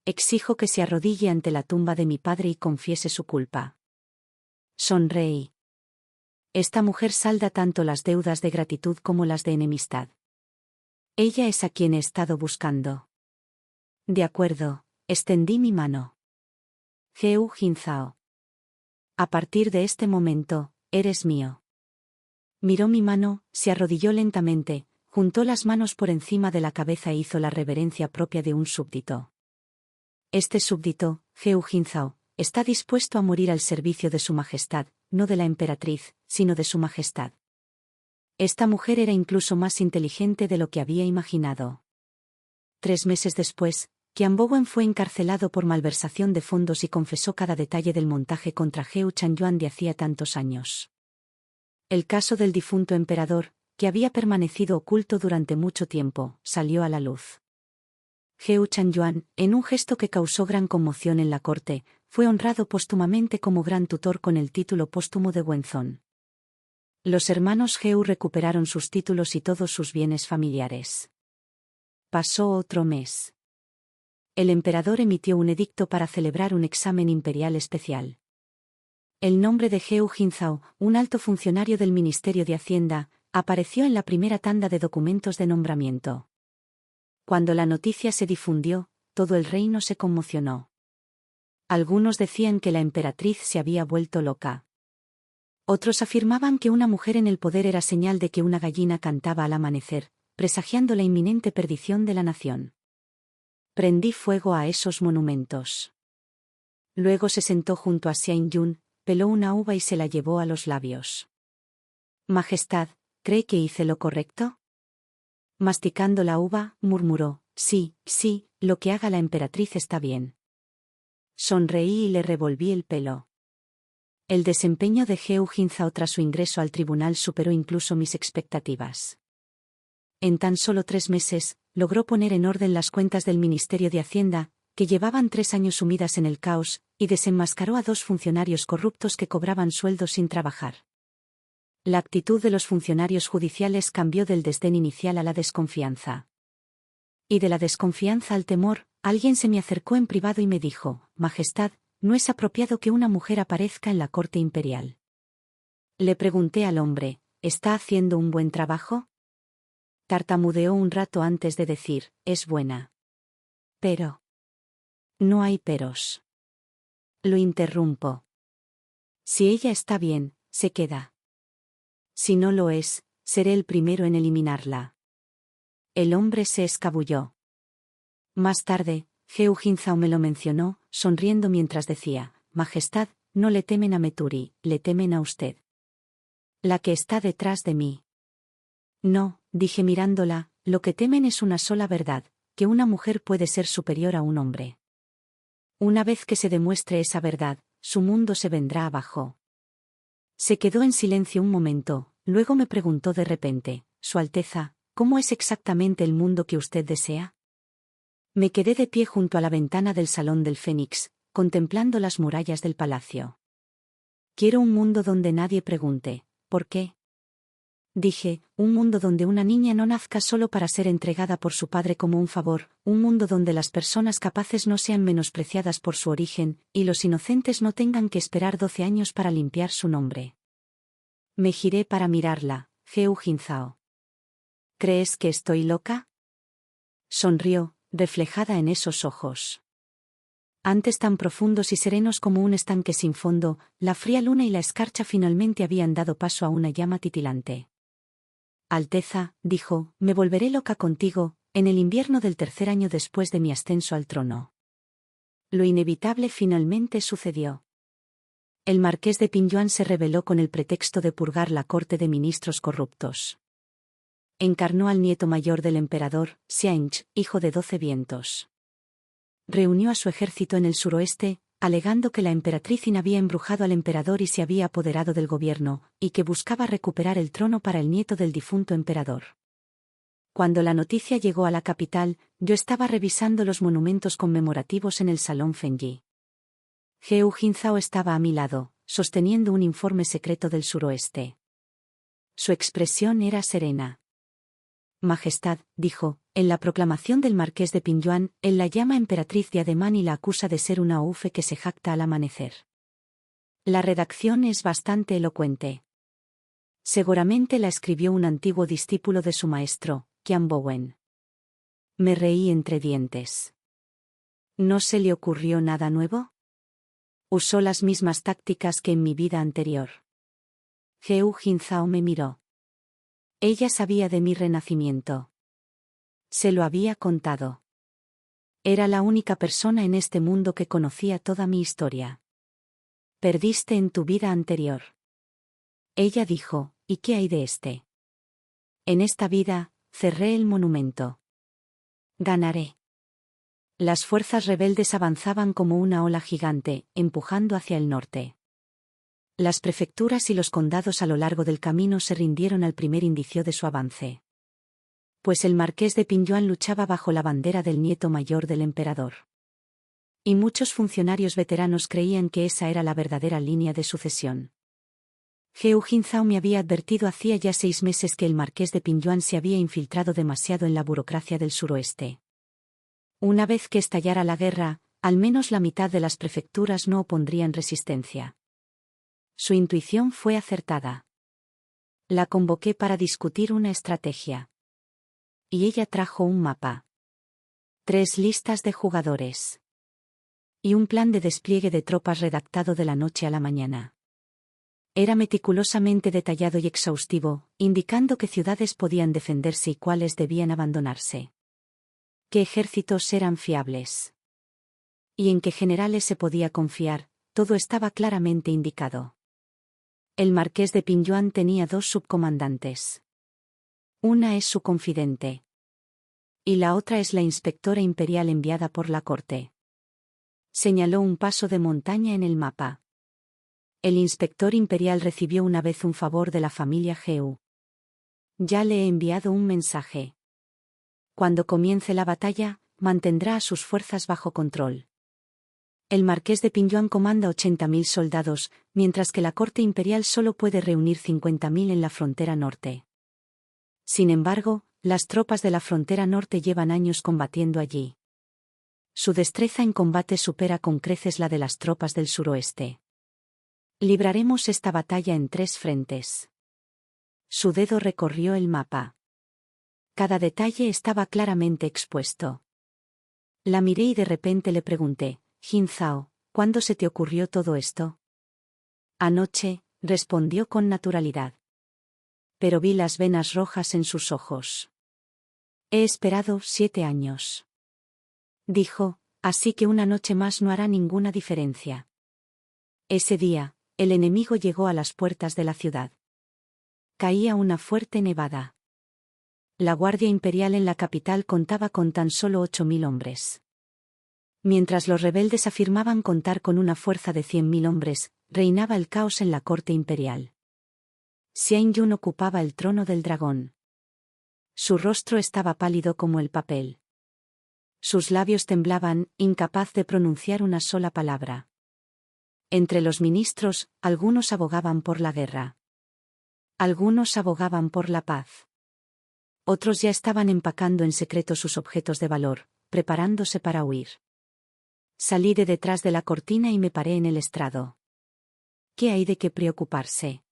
Exijo que se arrodille ante la tumba de mi padre y confiese su culpa. Sonreí. Esta mujer salda tanto las deudas de gratitud como las de enemistad. Ella es a quien he estado buscando. De acuerdo, extendí mi mano. Geu Jinzhao. A partir de este momento, eres mío. Miró mi mano, se arrodilló lentamente, juntó las manos por encima de la cabeza e hizo la reverencia propia de un súbdito. Este súbdito, Geu Jinzhao, está dispuesto a morir al servicio de su majestad, no de la emperatriz, sino de su majestad. Esta mujer era incluso más inteligente de lo que había imaginado. 3 meses después, Qian Bowen fue encarcelado por malversación de fondos y confesó cada detalle del montaje contra Geu Changyuan de hacía tantos años. El caso del difunto emperador, que había permanecido oculto durante mucho tiempo, salió a la luz. Geu Changyuan, en un gesto que causó gran conmoción en la corte, fue honrado póstumamente como gran tutor con el título póstumo de Wenzhong. Los hermanos Geu recuperaron sus títulos y todos sus bienes familiares. Pasó otro mes. El emperador emitió un edicto para celebrar un examen imperial especial. El nombre de Geu Jinzhao, un alto funcionario del Ministerio de Hacienda, apareció en la primera tanda de documentos de nombramiento. Cuando la noticia se difundió, todo el reino se conmocionó. Algunos decían que la emperatriz se había vuelto loca. Otros afirmaban que una mujer en el poder era señal de que una gallina cantaba al amanecer, presagiando la inminente perdición de la nación. Prendí fuego a esos monumentos. Luego se sentó junto a Xian Yun, peló una uva y se la llevó a los labios. Majestad, ¿cree que hice lo correcto? Masticando la uva, murmuró, sí, sí, lo que haga la emperatriz está bien. Sonreí y le revolví el pelo. El desempeño de Geu Jinzhao tras su ingreso al tribunal superó incluso mis expectativas. En tan solo 3 meses, logró poner en orden las cuentas del Ministerio de Hacienda, que llevaban 3 años sumidas en el caos, y desenmascaró a 2 funcionarios corruptos que cobraban sueldos sin trabajar. La actitud de los funcionarios judiciales cambió del desdén inicial a la desconfianza. Y de la desconfianza al temor, alguien se me acercó en privado y me dijo, Majestad, no es apropiado que una mujer aparezca en la corte imperial. Le pregunté al hombre, ¿está haciendo un buen trabajo? Tartamudeó un rato antes de decir, es buena. Pero. No hay peros. Lo interrumpo. Si ella está bien, se queda. Si no lo es, seré el primero en eliminarla. El hombre se escabulló. Más tarde, Geu Jinzhao me lo mencionó, sonriendo mientras decía, Majestad, no le temen a Meturi, le temen a usted. La que está detrás de mí. No, dije mirándola, lo que temen es una sola verdad, que una mujer puede ser superior a un hombre. Una vez que se demuestre esa verdad, su mundo se vendrá abajo. Se quedó en silencio un momento, luego me preguntó de repente, Su Alteza, ¿cómo es exactamente el mundo que usted desea? Me quedé de pie junto a la ventana del Salón del Fénix, contemplando las murallas del palacio. Quiero un mundo donde nadie pregunte, ¿por qué? Dije, un mundo donde una niña no nazca solo para ser entregada por su padre como un favor, un mundo donde las personas capaces no sean menospreciadas por su origen, y los inocentes no tengan que esperar 12 años para limpiar su nombre. Me giré para mirarla, Geu Jinzao. ¿Crees que estoy loca? Sonrió, reflejada en esos ojos. Antes tan profundos y serenos como un estanque sin fondo, la fría luna y la escarcha finalmente habían dado paso a una llama titilante. Alteza, dijo, me volveré loca contigo, en el invierno del 3er año después de mi ascenso al trono. Lo inevitable finalmente sucedió. El marqués de Pinyuan se rebeló con el pretexto de purgar la corte de ministros corruptos. Encarnó al nieto mayor del emperador, Xianch, hijo de 12 vientos. Reunió a su ejército en el suroeste, alegando que la emperatriz Qin había embrujado al emperador y se había apoderado del gobierno, y que buscaba recuperar el trono para el nieto del difunto emperador. Cuando la noticia llegó a la capital, yo estaba revisando los monumentos conmemorativos en el Salón Fenyi. Geu Jinzao estaba a mi lado, sosteniendo un informe secreto del suroeste. Su expresión era serena. Majestad, dijo, en la proclamación del marqués de Pinyuan, él la llama emperatriz de Ademán y la acusa de ser una oufe que se jacta al amanecer. La redacción es bastante elocuente. Seguramente la escribió un antiguo discípulo de su maestro, Qian Bowen. Me reí entre dientes. ¿No se le ocurrió nada nuevo? Usó las mismas tácticas que en mi vida anterior. Geu Jinzao me miró. Ella sabía de mi renacimiento. Se lo había contado. Era la única persona en este mundo que conocía toda mi historia. Perdiste en tu vida anterior. Ella dijo, ¿y qué hay de este? En esta vida, cerré el monumento. Ganaré. Las fuerzas rebeldes avanzaban como una ola gigante, empujando hacia el norte. Las prefecturas y los condados a lo largo del camino se rindieron al primer indicio de su avance. Pues el marqués de Pinyuan luchaba bajo la bandera del nieto mayor del emperador. Y muchos funcionarios veteranos creían que esa era la verdadera línea de sucesión. Geu Jinzao me había advertido hacía ya 6 meses que el marqués de Pinyuan se había infiltrado demasiado en la burocracia del suroeste. Una vez que estallara la guerra, al menos la mitad de las prefecturas no opondrían resistencia. Su intuición fue acertada. La convoqué para discutir una estrategia. Y ella trajo un mapa. 3 listas de jugadores. Y un plan de despliegue de tropas redactado de la noche a la mañana. Era meticulosamente detallado y exhaustivo, indicando qué ciudades podían defenderse y cuáles debían abandonarse. Qué ejércitos eran fiables. Y en qué generales se podía confiar, todo estaba claramente indicado. El marqués de Pinyuan tenía 2 subcomandantes. Una es su confidente. Y la otra es la inspectora imperial enviada por la corte. Señaló un paso de montaña en el mapa. El inspector imperial recibió una vez un favor de la familia Geu. Ya le he enviado un mensaje. Cuando comience la batalla, mantendrá a sus fuerzas bajo control. El marqués de Pinyuan comanda 80.000 soldados, mientras que la corte imperial solo puede reunir 50.000 en la frontera norte. Sin embargo, las tropas de la frontera norte llevan años combatiendo allí. Su destreza en combate supera con creces la de las tropas del suroeste. Libraremos esta batalla en 3 frentes. Su dedo recorrió el mapa. Cada detalle estaba claramente expuesto. La miré y de repente le pregunté, Jinzao, ¿cuándo se te ocurrió todo esto? Anoche, respondió con naturalidad. Pero vi las venas rojas en sus ojos. He esperado 7 años. Dijo, así que una noche más no hará ninguna diferencia. Ese día, el enemigo llegó a las puertas de la ciudad. Caía una fuerte nevada. La Guardia Imperial en la capital contaba con tan solo 8.000 hombres. Mientras los rebeldes afirmaban contar con una fuerza de 100.000 hombres, reinaba el caos en la corte imperial. Xian Yun ocupaba el trono del dragón. Su rostro estaba pálido como el papel. Sus labios temblaban, incapaz de pronunciar una sola palabra. Entre los ministros, algunos abogaban por la guerra. Algunos abogaban por la paz. Otros ya estaban empacando en secreto sus objetos de valor, preparándose para huir. Salí de detrás de la cortina y me paré en el estrado. ¿Qué hay de qué preocuparse?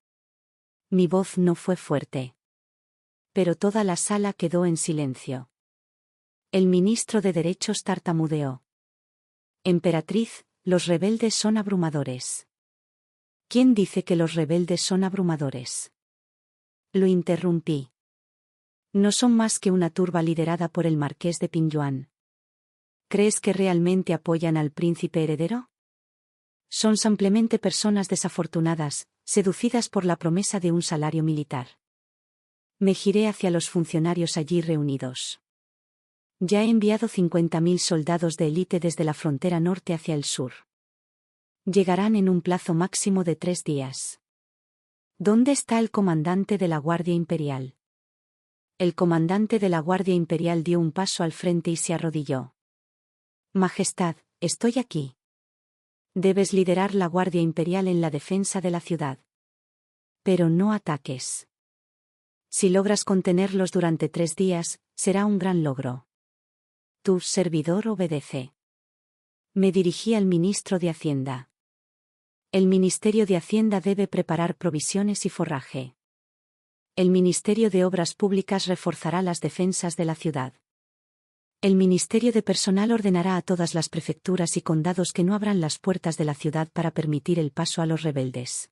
Mi voz no fue fuerte. Pero toda la sala quedó en silencio. El ministro de Derechos tartamudeó. Emperatriz, los rebeldes son abrumadores. ¿Quién dice que los rebeldes son abrumadores? Lo interrumpí. No son más que una turba liderada por el marqués de Pingyuan. ¿Crees que realmente apoyan al príncipe heredero? Son simplemente personas desafortunadas, seducidas por la promesa de un salario militar. Me giré hacia los funcionarios allí reunidos. Ya he enviado 50.000 soldados de élite desde la frontera norte hacia el sur. Llegarán en un plazo máximo de 3 días. ¿Dónde está el comandante de la Guardia Imperial? El comandante de la Guardia Imperial dio un paso al frente y se arrodilló. Majestad, estoy aquí. Debes liderar la Guardia Imperial en la defensa de la ciudad. Pero no ataques. Si logras contenerlos durante 3 días, será un gran logro. Tu servidor obedece. Me dirigí al ministro de Hacienda. El Ministerio de Hacienda debe preparar provisiones y forraje. El Ministerio de Obras Públicas reforzará las defensas de la ciudad. El Ministerio de Personal ordenará a todas las prefecturas y condados que no abran las puertas de la ciudad para permitir el paso a los rebeldes.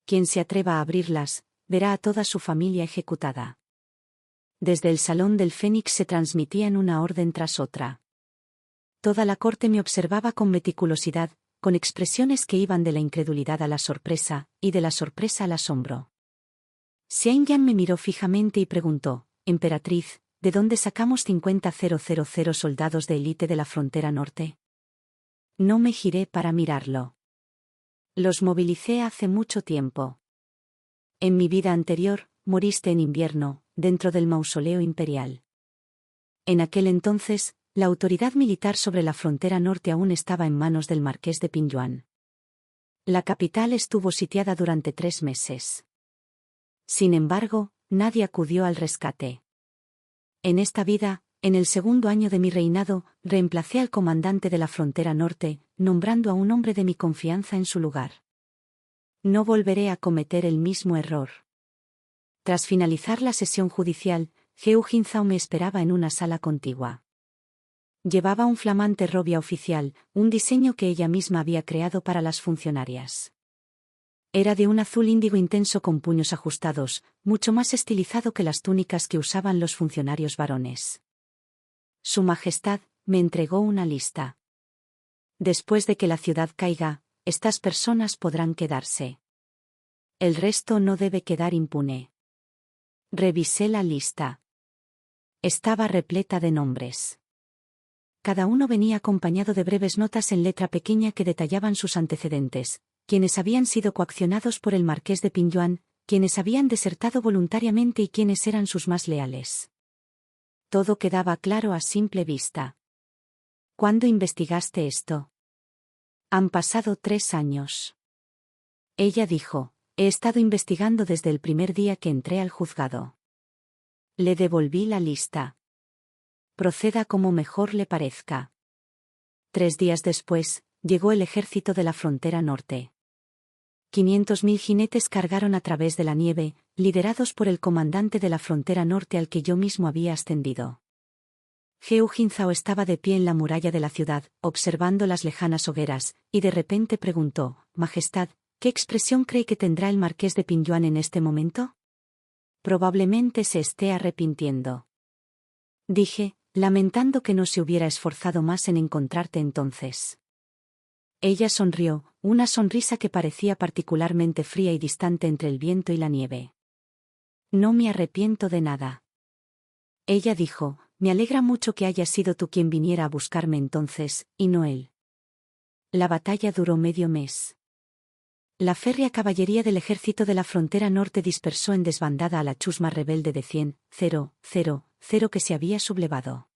Quien se atreva a abrirlas, verá a toda su familia ejecutada. Desde el Salón del Fénix se transmitían una orden tras otra. Toda la corte me observaba con meticulosidad, con expresiones que iban de la incredulidad a la sorpresa, y de la sorpresa al asombro. Xian Yan me miró fijamente y preguntó, «Emperatriz, ¿de dónde sacamos 50.000 soldados de élite de la frontera norte?» No me giré para mirarlo. Los movilicé hace mucho tiempo. En mi vida anterior, moriste en invierno, dentro del mausoleo imperial. En aquel entonces, la autoridad militar sobre la frontera norte aún estaba en manos del marqués de Pingyuan. La capital estuvo sitiada durante 3 meses. Sin embargo, nadie acudió al rescate. En esta vida, en el segundo año de mi reinado, reemplacé al comandante de la frontera norte, nombrando a un hombre de mi confianza en su lugar. No volveré a cometer el mismo error. Tras finalizar la sesión judicial, Heu Jingzhao me esperaba en una sala contigua. Llevaba un flamante robia oficial, un diseño que ella misma había creado para las funcionarias. Era de un azul índigo intenso con puños ajustados, mucho más estilizado que las túnicas que usaban los funcionarios varones. Su Majestad me entregó una lista. Después de que la ciudad caiga, estas personas podrán quedarse. El resto no debe quedar impune. Revisé la lista. Estaba repleta de nombres. Cada uno venía acompañado de breves notas en letra pequeña que detallaban sus antecedentes, quienes habían sido coaccionados por el marqués de Pingyuan, quienes habían desertado voluntariamente y quienes eran sus más leales. Todo quedaba claro a simple vista. ¿Cuándo investigaste esto? Han pasado 3 años. Ella dijo, he estado investigando desde el primer día que entré al juzgado. Le devolví la lista. Proceda como mejor le parezca. 3 días después, llegó el ejército de la frontera norte. 500.000 jinetes cargaron a través de la nieve, liderados por el comandante de la frontera norte al que yo mismo había ascendido. Heu Jingzhao estaba de pie en la muralla de la ciudad, observando las lejanas hogueras, y de repente preguntó, Majestad, ¿qué expresión cree que tendrá el marqués de Pingyuan en este momento? Probablemente se esté arrepintiendo. Dije, lamentando que no se hubiera esforzado más en encontrarte entonces. Ella sonrió, una sonrisa que parecía particularmente fría y distante entre el viento y la nieve. No me arrepiento de nada. Ella dijo, me alegra mucho que hayas sido tú quien viniera a buscarme entonces, y no él. La batalla duró medio mes. La férrea caballería del ejército de la frontera norte dispersó en desbandada a la chusma rebelde de 100,000 que se había sublevado.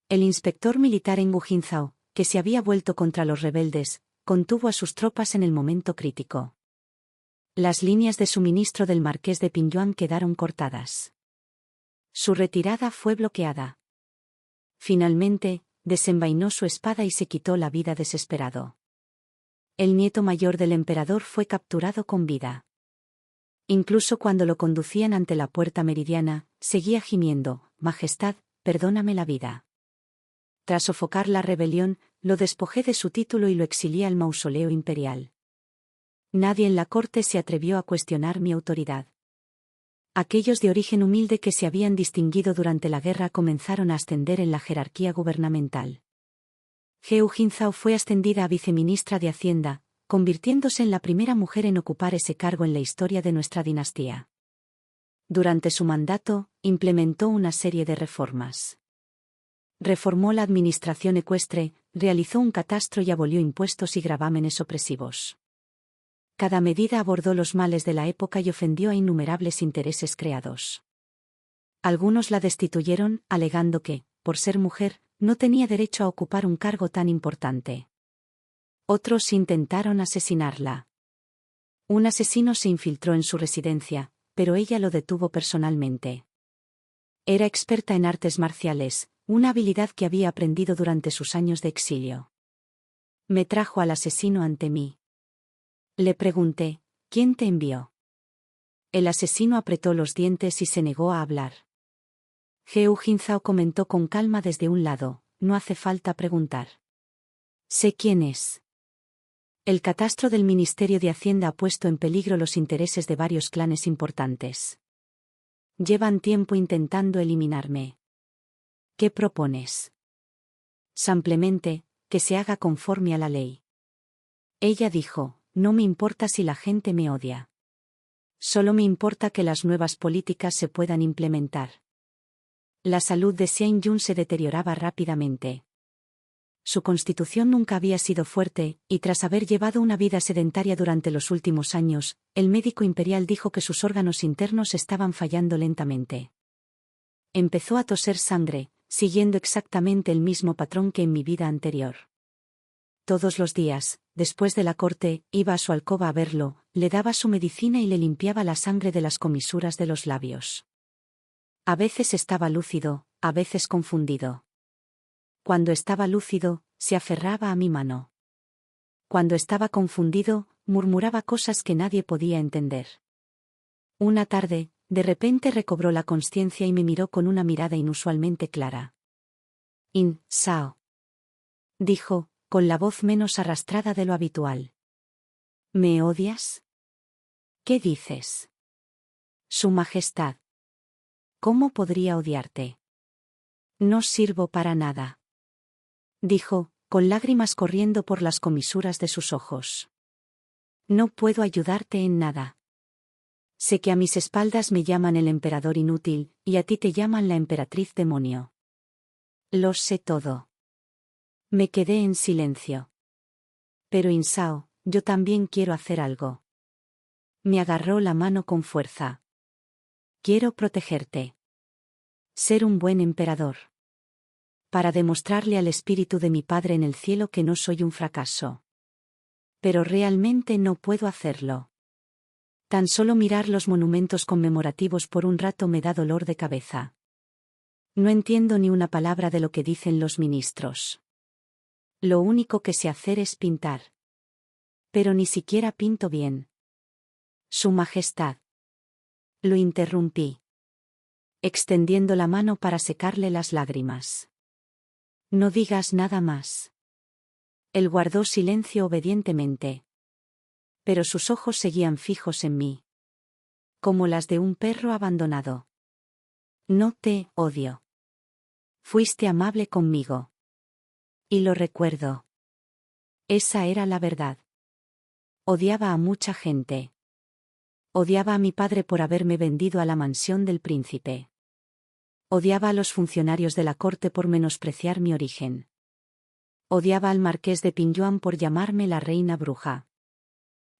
El inspector militar en Gujinzao, que se había vuelto contra los rebeldes, contuvo a sus tropas en el momento crítico. Las líneas de suministro del marqués de Pinyuan quedaron cortadas. Su retirada fue bloqueada. Finalmente, desenvainó su espada y se quitó la vida desesperado. El nieto mayor del emperador fue capturado con vida. Incluso cuando lo conducían ante la puerta meridiana, seguía gimiendo, Majestad, perdóname la vida. Tras sofocar la rebelión, lo despojé de su título y lo exilié al mausoleo imperial. Nadie en la corte se atrevió a cuestionar mi autoridad. Aquellos de origen humilde que se habían distinguido durante la guerra comenzaron a ascender en la jerarquía gubernamental. Geu Jingzhao fue ascendida a viceministra de Hacienda, convirtiéndose en la primera mujer en ocupar ese cargo en la historia de nuestra dinastía. Durante su mandato, implementó una serie de reformas. Reformó la administración ecuestre, realizó un catastro y abolió impuestos y gravámenes opresivos. Cada medida abordó los males de la época y ofendió a innumerables intereses creados. Algunos la destituyeron, alegando que, por ser mujer, no tenía derecho a ocupar un cargo tan importante. Otros intentaron asesinarla. Un asesino se infiltró en su residencia, pero ella lo detuvo personalmente. Era experta en artes marciales, una habilidad que había aprendido durante sus años de exilio. Me trajo al asesino ante mí. Le pregunté, ¿quién te envió? El asesino apretó los dientes y se negó a hablar. Geu Jingzhao comentó con calma desde un lado, no hace falta preguntar. Sé quién es. El catastro del Ministerio de Hacienda ha puesto en peligro los intereses de varios clanes importantes. Llevan tiempo intentando eliminarme. ¿Qué propones? Simplemente, que se haga conforme a la ley. Ella dijo, no me importa si la gente me odia. Solo me importa que las nuevas políticas se puedan implementar. La salud de Xian Yun se deterioraba rápidamente. Su constitución nunca había sido fuerte, y tras haber llevado una vida sedentaria durante los últimos años, el médico imperial dijo que sus órganos internos estaban fallando lentamente. Empezó a toser sangre, siguiendo exactamente el mismo patrón que en mi vida anterior. Todos los días, después de la corte, iba a su alcoba a verlo, le daba su medicina y le limpiaba la sangre de las comisuras de los labios. A veces estaba lúcido, a veces confundido. Cuando estaba lúcido, se aferraba a mi mano. Cuando estaba confundido, murmuraba cosas que nadie podía entender. Una tarde, de repente recobró la consciencia y me miró con una mirada inusualmente clara. Sao, dijo, con la voz menos arrastrada de lo habitual. ¿Me odias? ¿Qué dices? Su Majestad. ¿Cómo podría odiarte? No sirvo para nada. Dijo, con lágrimas corriendo por las comisuras de sus ojos. No puedo ayudarte en nada. Sé que a mis espaldas me llaman el emperador inútil, y a ti te llaman la emperatriz demonio. Lo sé todo. Me quedé en silencio. Pero Sao, yo también quiero hacer algo. Me agarró la mano con fuerza. Quiero protegerte. Ser un buen emperador. Para demostrarle al espíritu de mi padre en el cielo que no soy un fracaso. Pero realmente no puedo hacerlo. Tan solo mirar los monumentos conmemorativos por un rato me da dolor de cabeza. No entiendo ni una palabra de lo que dicen los ministros. Lo único que sé hacer es pintar. Pero ni siquiera pinto bien. Su Majestad. Lo interrumpí, extendiendo la mano para secarle las lágrimas. No digas nada más. Él guardó silencio obedientemente. Pero sus ojos seguían fijos en mí. Como las de un perro abandonado. No te odio. Fuiste amable conmigo. Y lo recuerdo. Esa era la verdad. Odiaba a mucha gente. Odiaba a mi padre por haberme vendido a la mansión del príncipe. Odiaba a los funcionarios de la corte por menospreciar mi origen. Odiaba al marqués de Pinyuan por llamarme la reina bruja.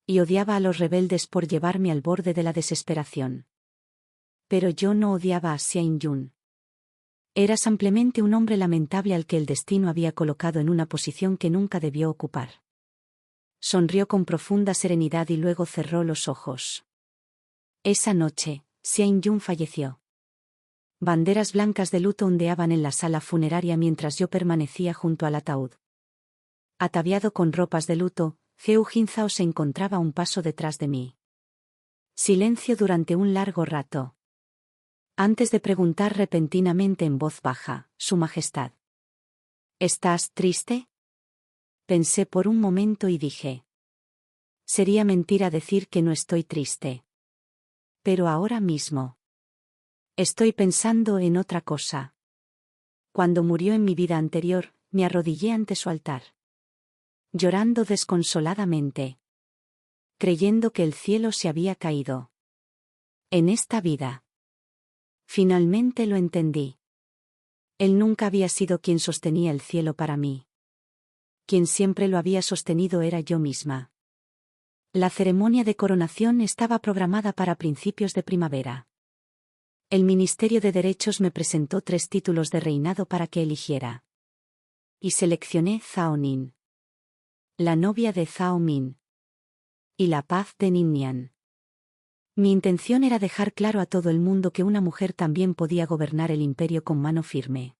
Y odiaba a los rebeldes por llevarme al borde de la desesperación. Pero yo no odiaba a Xian Yun. Era simplemente un hombre lamentable al que el destino había colocado en una posición que nunca debió ocupar. Sonrió con profunda serenidad y luego cerró los ojos. Esa noche, Xian Yun falleció. Banderas blancas de luto ondeaban en la sala funeraria mientras yo permanecía junto al ataúd. Ataviado con ropas de luto, Heo Jinzhao se encontraba a un paso detrás de mí. Silencio durante un largo rato. Antes de preguntar repentinamente en voz baja, Su Majestad. ¿Estás triste? Pensé por un momento y dije. Sería mentira decir que no estoy triste. Pero ahora mismo. Estoy pensando en otra cosa. Cuando murió en mi vida anterior, me arrodillé ante su altar. Llorando desconsoladamente. Creyendo que el cielo se había caído. En esta vida. Finalmente lo entendí. Él nunca había sido quien sostenía el cielo para mí. Quien siempre lo había sostenido era yo misma. La ceremonia de coronación estaba programada para principios de primavera. El Ministerio de Derechos me presentó 3 títulos de reinado para que eligiera. Y seleccioné Zhao Nin. La novia de Zhao Min. Y la paz de Ninian. Mi intención era dejar claro a todo el mundo que una mujer también podía gobernar el imperio con mano firme.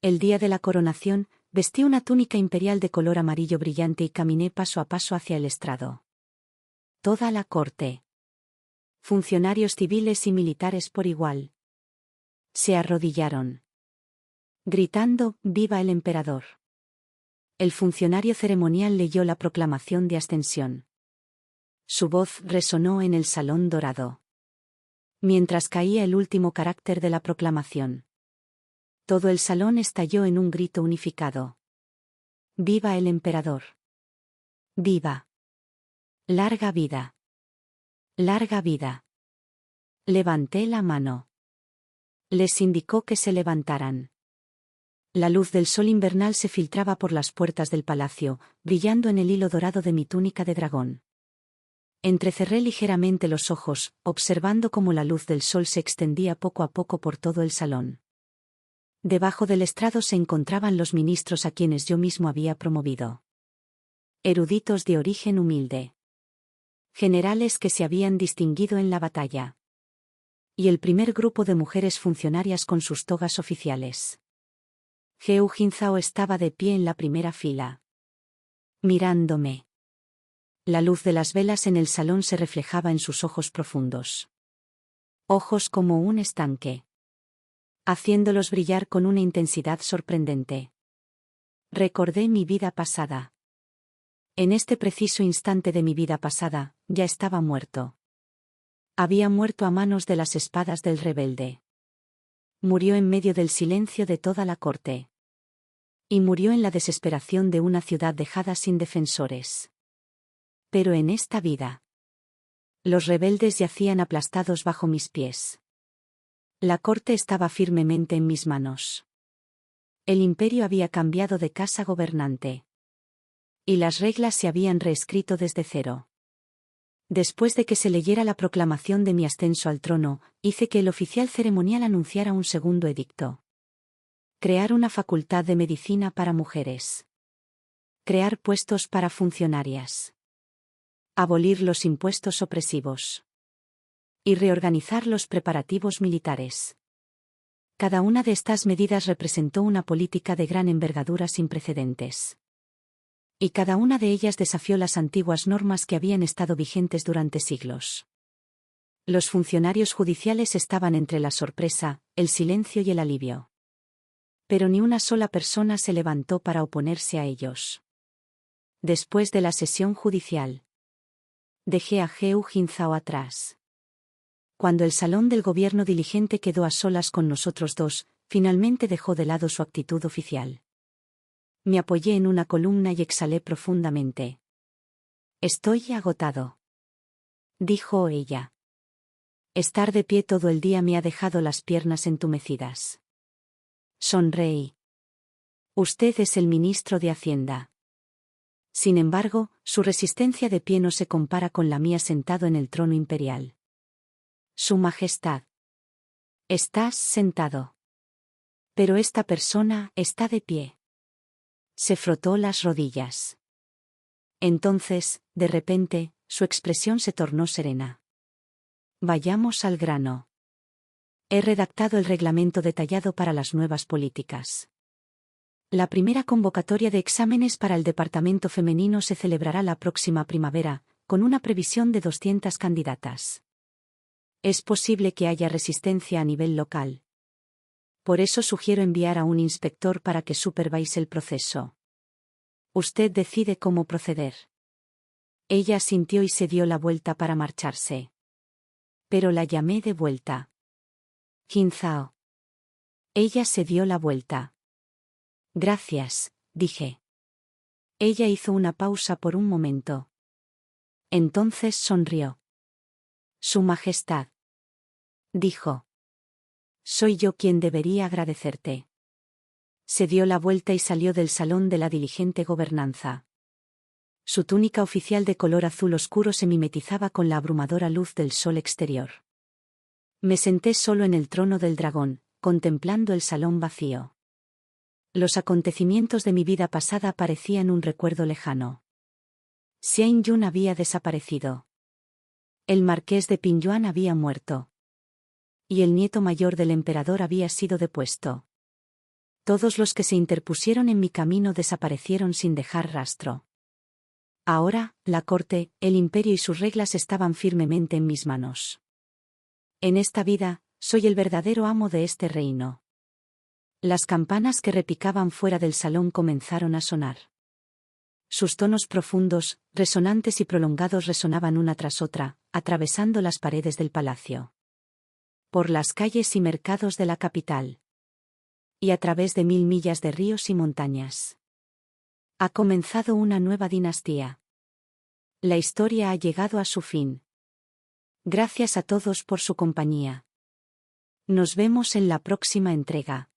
El día de la coronación, vestí una túnica imperial de color amarillo brillante y caminé paso a paso hacia el estrado. Toda la corte. Funcionarios civiles y militares por igual. Se arrodillaron. Gritando, ¡Viva el emperador! El funcionario ceremonial leyó la proclamación de ascensión. Su voz resonó en el salón dorado. Mientras caía el último carácter de la proclamación. Todo el salón estalló en un grito unificado. ¡Viva el emperador! ¡Viva! ¡Larga vida! ¡Larga vida! Levanté la mano. Les indicó que se levantaran. La luz del sol invernal se filtraba por las puertas del palacio, brillando en el hilo dorado de mi túnica de dragón. Entrecerré ligeramente los ojos, observando cómo la luz del sol se extendía poco a poco por todo el salón. Debajo del estrado se encontraban los ministros a quienes yo mismo había promovido. Eruditos de origen humilde. Generales que se habían distinguido en la batalla. Y el primer grupo de mujeres funcionarias con sus togas oficiales. Heo Jinzhao estaba de pie en la primera fila. Mirándome. La luz de las velas en el salón se reflejaba en sus ojos profundos. Ojos como un estanque. Haciéndolos brillar con una intensidad sorprendente. Recordé mi vida pasada. En este preciso instante de mi vida pasada, ya estaba muerto. Había muerto a manos de las espadas del rebelde. Murió en medio del silencio de toda la corte. Y murió en la desesperación de una ciudad dejada sin defensores. Pero en esta vida. Los rebeldes yacían aplastados bajo mis pies. La corte estaba firmemente en mis manos. El imperio había cambiado de casa gobernante. Y las reglas se habían reescrito desde cero. Después de que se leyera la proclamación de mi ascenso al trono, hice que el oficial ceremonial anunciara un segundo edicto. Crear una facultad de medicina para mujeres. Crear puestos para funcionarias. Abolir los impuestos opresivos. Y reorganizar los preparativos militares. Cada una de estas medidas representó una política de gran envergadura sin precedentes. Y cada una de ellas desafió las antiguas normas que habían estado vigentes durante siglos. Los funcionarios judiciales estaban entre la sorpresa, el silencio y el alivio. Pero ni una sola persona se levantó para oponerse a ellos. Después de la sesión judicial, dejé a Heo Jinzhao atrás. Cuando el salón del gobierno diligente quedó a solas con nosotros dos, finalmente dejó de lado su actitud oficial. Me apoyé en una columna y exhalé profundamente. Estoy agotado. dijo ella. Estar de pie todo el día me ha dejado las piernas entumecidas. Sonreí. Usted es el ministro de Hacienda. Sin embargo, su resistencia de pie no se compara con la mía sentado en el trono imperial. Su Majestad. Estás sentado. Pero esta persona está de pie. Se frotó las rodillas. Entonces, de repente, su expresión se tornó serena. Vayamos al grano. He redactado el reglamento detallado para las nuevas políticas. La primera convocatoria de exámenes para el departamento femenino se celebrará la próxima primavera, con una previsión de 200 candidatas. Es posible que haya resistencia a nivel local. Por eso sugiero enviar a un inspector para que supervise el proceso. Usted decide cómo proceder. Ella asintió y se dio la vuelta para marcharse. Pero la llamé de vuelta. Qin Zhao. Ella se dio la vuelta. Gracias, dije. Ella hizo una pausa por un momento. Entonces sonrió. Su Majestad. Dijo. Soy yo quien debería agradecerte. Se dio la vuelta y salió del salón de la diligente gobernanza. Su túnica oficial de color azul oscuro se mimetizaba con la abrumadora luz del sol exterior. Me senté solo en el trono del dragón, contemplando el salón vacío. Los acontecimientos de mi vida pasada parecían un recuerdo lejano. Xian Yun había desaparecido. El marqués de Pingyuan había muerto. Y el nieto mayor del emperador había sido depuesto. Todos los que se interpusieron en mi camino desaparecieron sin dejar rastro. Ahora, la corte, el imperio y sus reglas estaban firmemente en mis manos. En esta vida, soy el verdadero amo de este reino. Las campanas que repicaban fuera del salón comenzaron a sonar. Sus tonos profundos, resonantes y prolongados resonaban una tras otra, atravesando las paredes del palacio. Por las calles y mercados de la capital. Y a través de 1000 millas de ríos y montañas. Ha comenzado una nueva dinastía. La historia ha llegado a su fin. Gracias a todos por su compañía. Nos vemos en la próxima entrega.